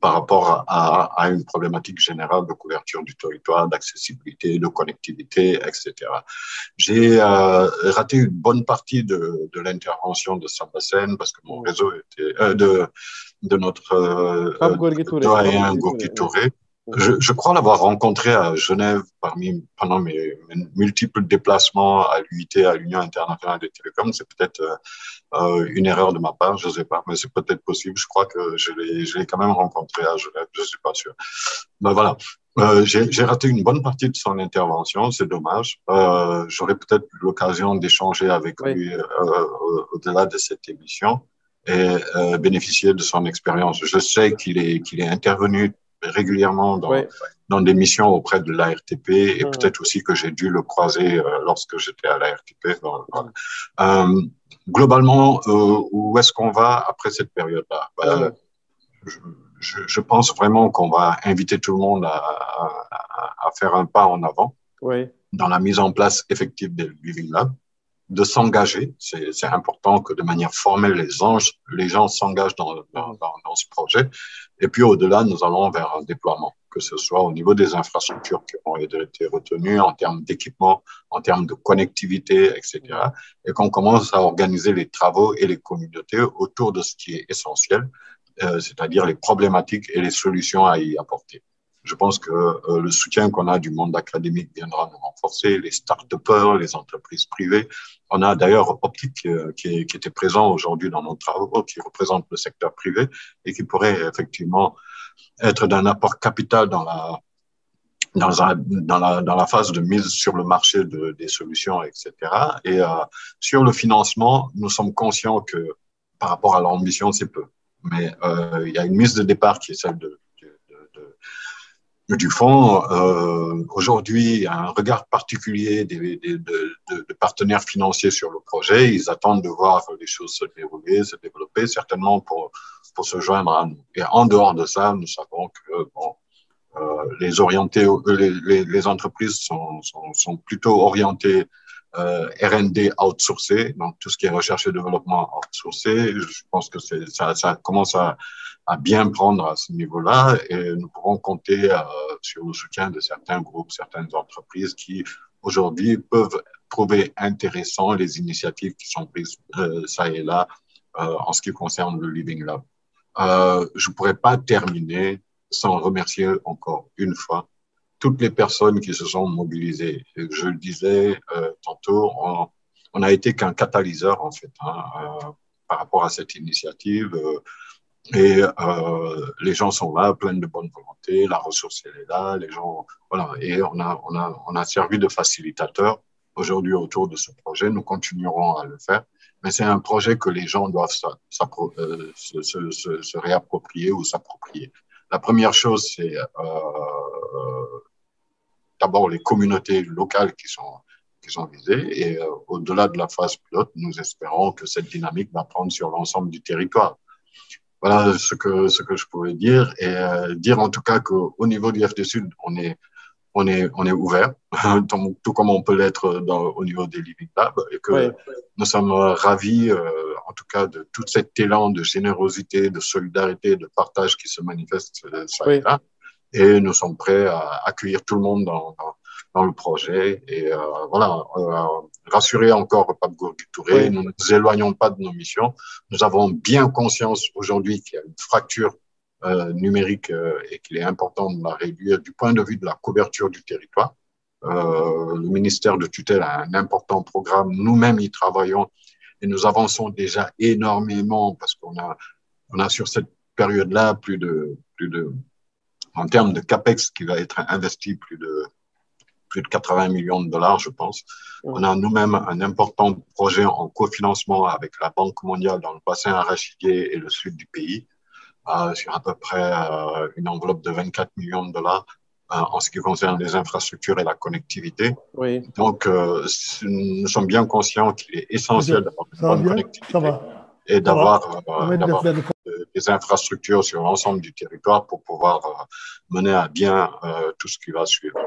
par rapport à une problématique générale de couverture du territoire, d'accessibilité, de connectivité, etc. J'ai raté une bonne partie de l'intervention de Sambacène parce que mon réseau était de notre doyen Gorgui Touré. Je crois l'avoir rencontré à Genève pendant mes multiples déplacements à l'UIT, à l'Union internationale des télécoms. C'est peut-être une erreur de ma part, je ne sais pas, mais c'est peut-être possible. Je crois que je l'ai quand même rencontré à Genève, je ne suis pas sûr. Ben voilà. J'ai raté une bonne partie de son intervention, c'est dommage. J'aurais peut-être eu l'occasion d'échanger avec lui au-delà de cette émission et bénéficier de son expérience. Je sais qu'il est intervenu régulièrement dans des missions auprès de l'ARTP et peut-être aussi que j'ai dû le croiser lorsque j'étais à l'ARTP. Globalement, où est-ce qu'on va après cette période-là? Je pense vraiment qu'on va inviter tout le monde à faire un pas en avant dans la mise en place effective des Living Lab, de s'engager. C'est important que de manière formelle, les gens s'engagent dans ce projet. Et puis au-delà, nous allons vers un déploiement, que ce soit au niveau des infrastructures qui ont été retenues, en termes d'équipement, en termes de connectivité, etc. Et qu'on commence à organiser les travaux et les communautés autour de ce qui est essentiel, c'est-à-dire les problématiques et les solutions à y apporter. Je pense que le soutien qu'on a du monde académique viendra nous renforcer, les start-upers, les entreprises privées. On a d'ailleurs Optic qui était présent aujourd'hui dans nos travaux, qui représente le secteur privé et qui pourrait effectivement être d'un apport capital dans la phase de mise sur le marché des solutions, etc. Et sur le financement, nous sommes conscients que par rapport à l'ambition, c'est peu. Mais il y a une mise de départ qui est celle du fonds. Aujourd'hui, il y a un regard particulier de partenaires financiers sur le projet. Ils attendent de voir les choses se dérouler, se développer, certainement pour se joindre à nous. Et en dehors de ça, nous savons que les entreprises sont plutôt orientées R&D outsourcé, donc tout ce qui est recherche et développement outsourcé. Je pense que ça commence à bien prendre à ce niveau-là et nous pourrons compter sur le soutien de certains groupes, certaines entreprises qui aujourd'hui peuvent trouver intéressant les initiatives qui sont prises ça et là en ce qui concerne le Living Lab. Je ne pourrais pas terminer sans remercier encore une fois toutes les personnes qui se sont mobilisées. Et je le disais tantôt, on a été qu'un catalyseur en fait par rapport à cette initiative. Et les gens sont là, pleins de bonne volonté, la ressource elle est là, les gens voilà. Et on a servi de facilitateur aujourd'hui autour de ce projet. Nous continuerons à le faire, mais c'est un projet que les gens doivent se réapproprier ou s'approprier. La première chose, c'est d'abord les communautés locales qui sont visées et au-delà de la phase pilote, nous espérons que cette dynamique va prendre sur l'ensemble du territoire. Voilà ce que je pouvais dire et dire en tout cas qu'au niveau du FD Sud, on est ouvert, tout comme on peut l'être au niveau des Living Labs et que nous sommes ravis en tout cas de tout cet élan de générosité, de solidarité, de partage qui se manifeste ça et là. Et nous sommes prêts à accueillir tout le monde dans le projet. Et voilà, rassurer encore Pape Gorgui Touré, nous ne nous éloignons pas de nos missions. Nous avons bien conscience aujourd'hui qu'il y a une fracture numérique et qu'il est important de la réduire du point de vue de la couverture du territoire. Le ministère de tutelle a un important programme. Nous-mêmes y travaillons et nous avançons déjà énormément parce qu'on a sur cette période-là plus de en termes de CAPEX qui va être investi plus de 80 millions de dollars, je pense. On a nous-mêmes un important projet en cofinancement avec la Banque mondiale dans le bassin arachidier et le sud du pays. sur à peu près une enveloppe de 24 millions de dollars en ce qui concerne les infrastructures et la connectivité. Oui. Donc, nous sommes bien conscients qu'il est essentiel d'avoir une bonne connectivité et d'avoir des infrastructures sur l'ensemble du territoire pour pouvoir mener à bien tout ce qui va suivre.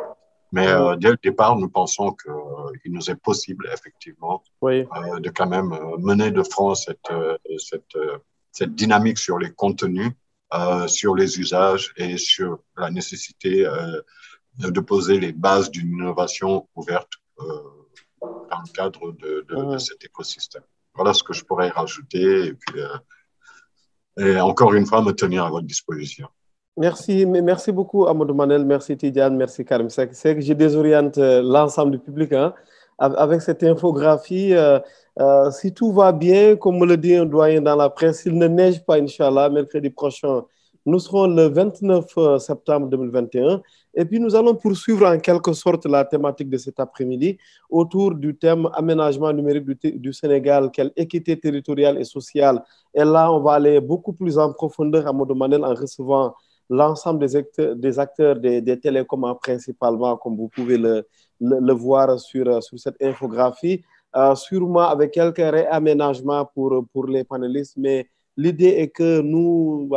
Mais dès le départ, nous pensons qu'il nous est possible, effectivement, de quand même mener de front cette dynamique sur les contenus, sur les usages et sur la nécessité de poser les bases d'une innovation ouverte dans le cadre de cet écosystème. Voilà ce que je pourrais rajouter et puis et encore une fois me tenir à votre disposition. Merci beaucoup Amadou Manel, merci Tidiane, merci Karim Seck. C'est que je désoriente l'ensemble du public avec cette infographie. Si tout va bien, comme me le dit un doyen dans la presse, il ne neige pas, Inch'Allah, mercredi prochain. Nous serons le 29 septembre 2021 et puis nous allons poursuivre en quelque sorte la thématique de cet après-midi autour du thème aménagement numérique du Sénégal, quelle équité territoriale et sociale. Et là, on va aller beaucoup plus en profondeur à Amadou Manel en recevant l'ensemble des acteurs des télécoms principalement, comme vous pouvez le voir sur cette infographie, sûrement avec quelques réaménagements pour les panélistes, mais l'idée est que nous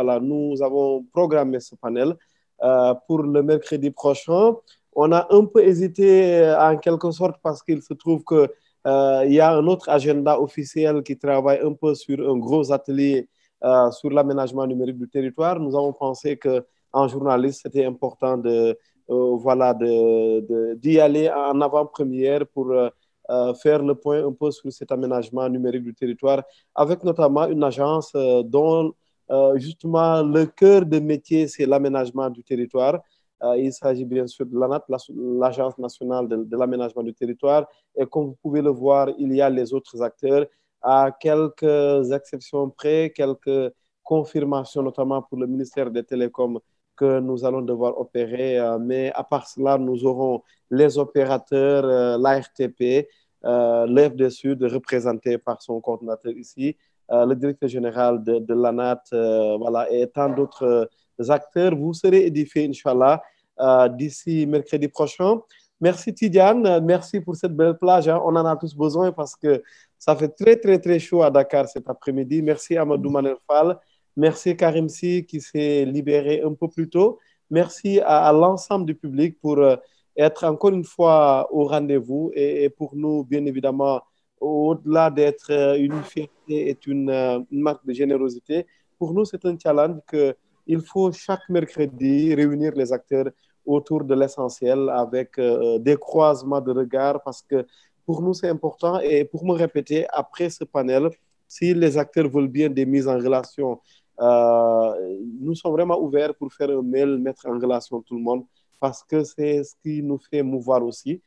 avons programmé ce panel pour le mercredi prochain. On a un peu hésité en quelque sorte parce qu'il se trouve qu'il y a un autre agenda officiel qui travaille un peu sur un gros atelier sur l'aménagement numérique du territoire. Nous avons pensé qu'en journaliste, c'était important d'y aller en avant-première pour faire le point un peu sur cet aménagement numérique du territoire, avec notamment une agence dont justement le cœur de métier, c'est l'aménagement du territoire. Il s'agit bien sûr de l'ANAT, l'Agence nationale de l'aménagement du territoire. Et comme vous pouvez le voir, il y a les autres acteurs, à quelques exceptions près, quelques confirmations, notamment pour le ministère des Télécoms, que nous allons devoir opérer. Mais à part cela, nous aurons les opérateurs, l'ARTP, l'EFD Sud, représenté par son coordinateur ici, le directeur général de l'ANAT, et tant d'autres acteurs. Vous serez édifiés, Inch'Allah, d'ici mercredi prochain. Merci Tidiane, merci pour cette belle plage. On en a tous besoin parce que ça fait très, très, très chaud à Dakar cet après-midi. Merci Amadou Manel Fall. Merci Karim Si qui s'est libéré un peu plus tôt. Merci à l'ensemble du public pour être encore une fois au rendez-vous. Et pour nous, bien évidemment, au-delà d'être une fierté et une marque de générosité, pour nous, c'est un challenge qu'il faut chaque mercredi réunir les acteurs autour de l'essentiel avec des croisements de regards parce que pour nous, c'est important. Et pour me répéter, après ce panel, si les acteurs veulent bien des mises en relation, nous sommes vraiment ouverts pour faire un mail, mettre en relation tout le monde parce que c'est ce qui nous fait mouvoir aussi.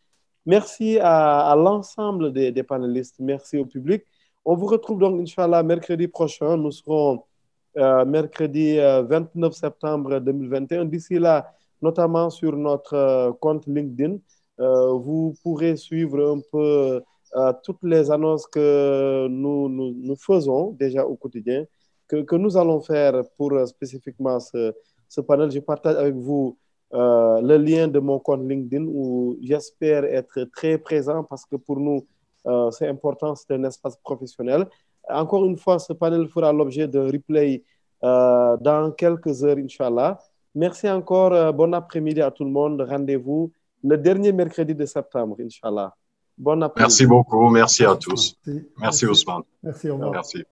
Merci à l'ensemble des panélistes. Merci au public. On vous retrouve donc, Inch'Allah, mercredi prochain. Nous serons mercredi 29 septembre 2021. D'ici là, notamment sur notre compte LinkedIn, vous pourrez suivre un peu toutes les annonces que nous faisons déjà au quotidien, que nous allons faire pour spécifiquement ce panel. Je partage avec vous le lien de mon compte LinkedIn où j'espère être très présent parce que pour nous, c'est important, c'est un espace professionnel. Encore une fois, ce panel fera l'objet d'un replay dans quelques heures, Inch'Allah. Merci encore. Bon après-midi à tout le monde. Rendez-vous le dernier mercredi de septembre, Inch'Allah. Bon après-midi. Merci beaucoup. Merci à tous. Merci Ousmane. Merci, au revoir. Merci.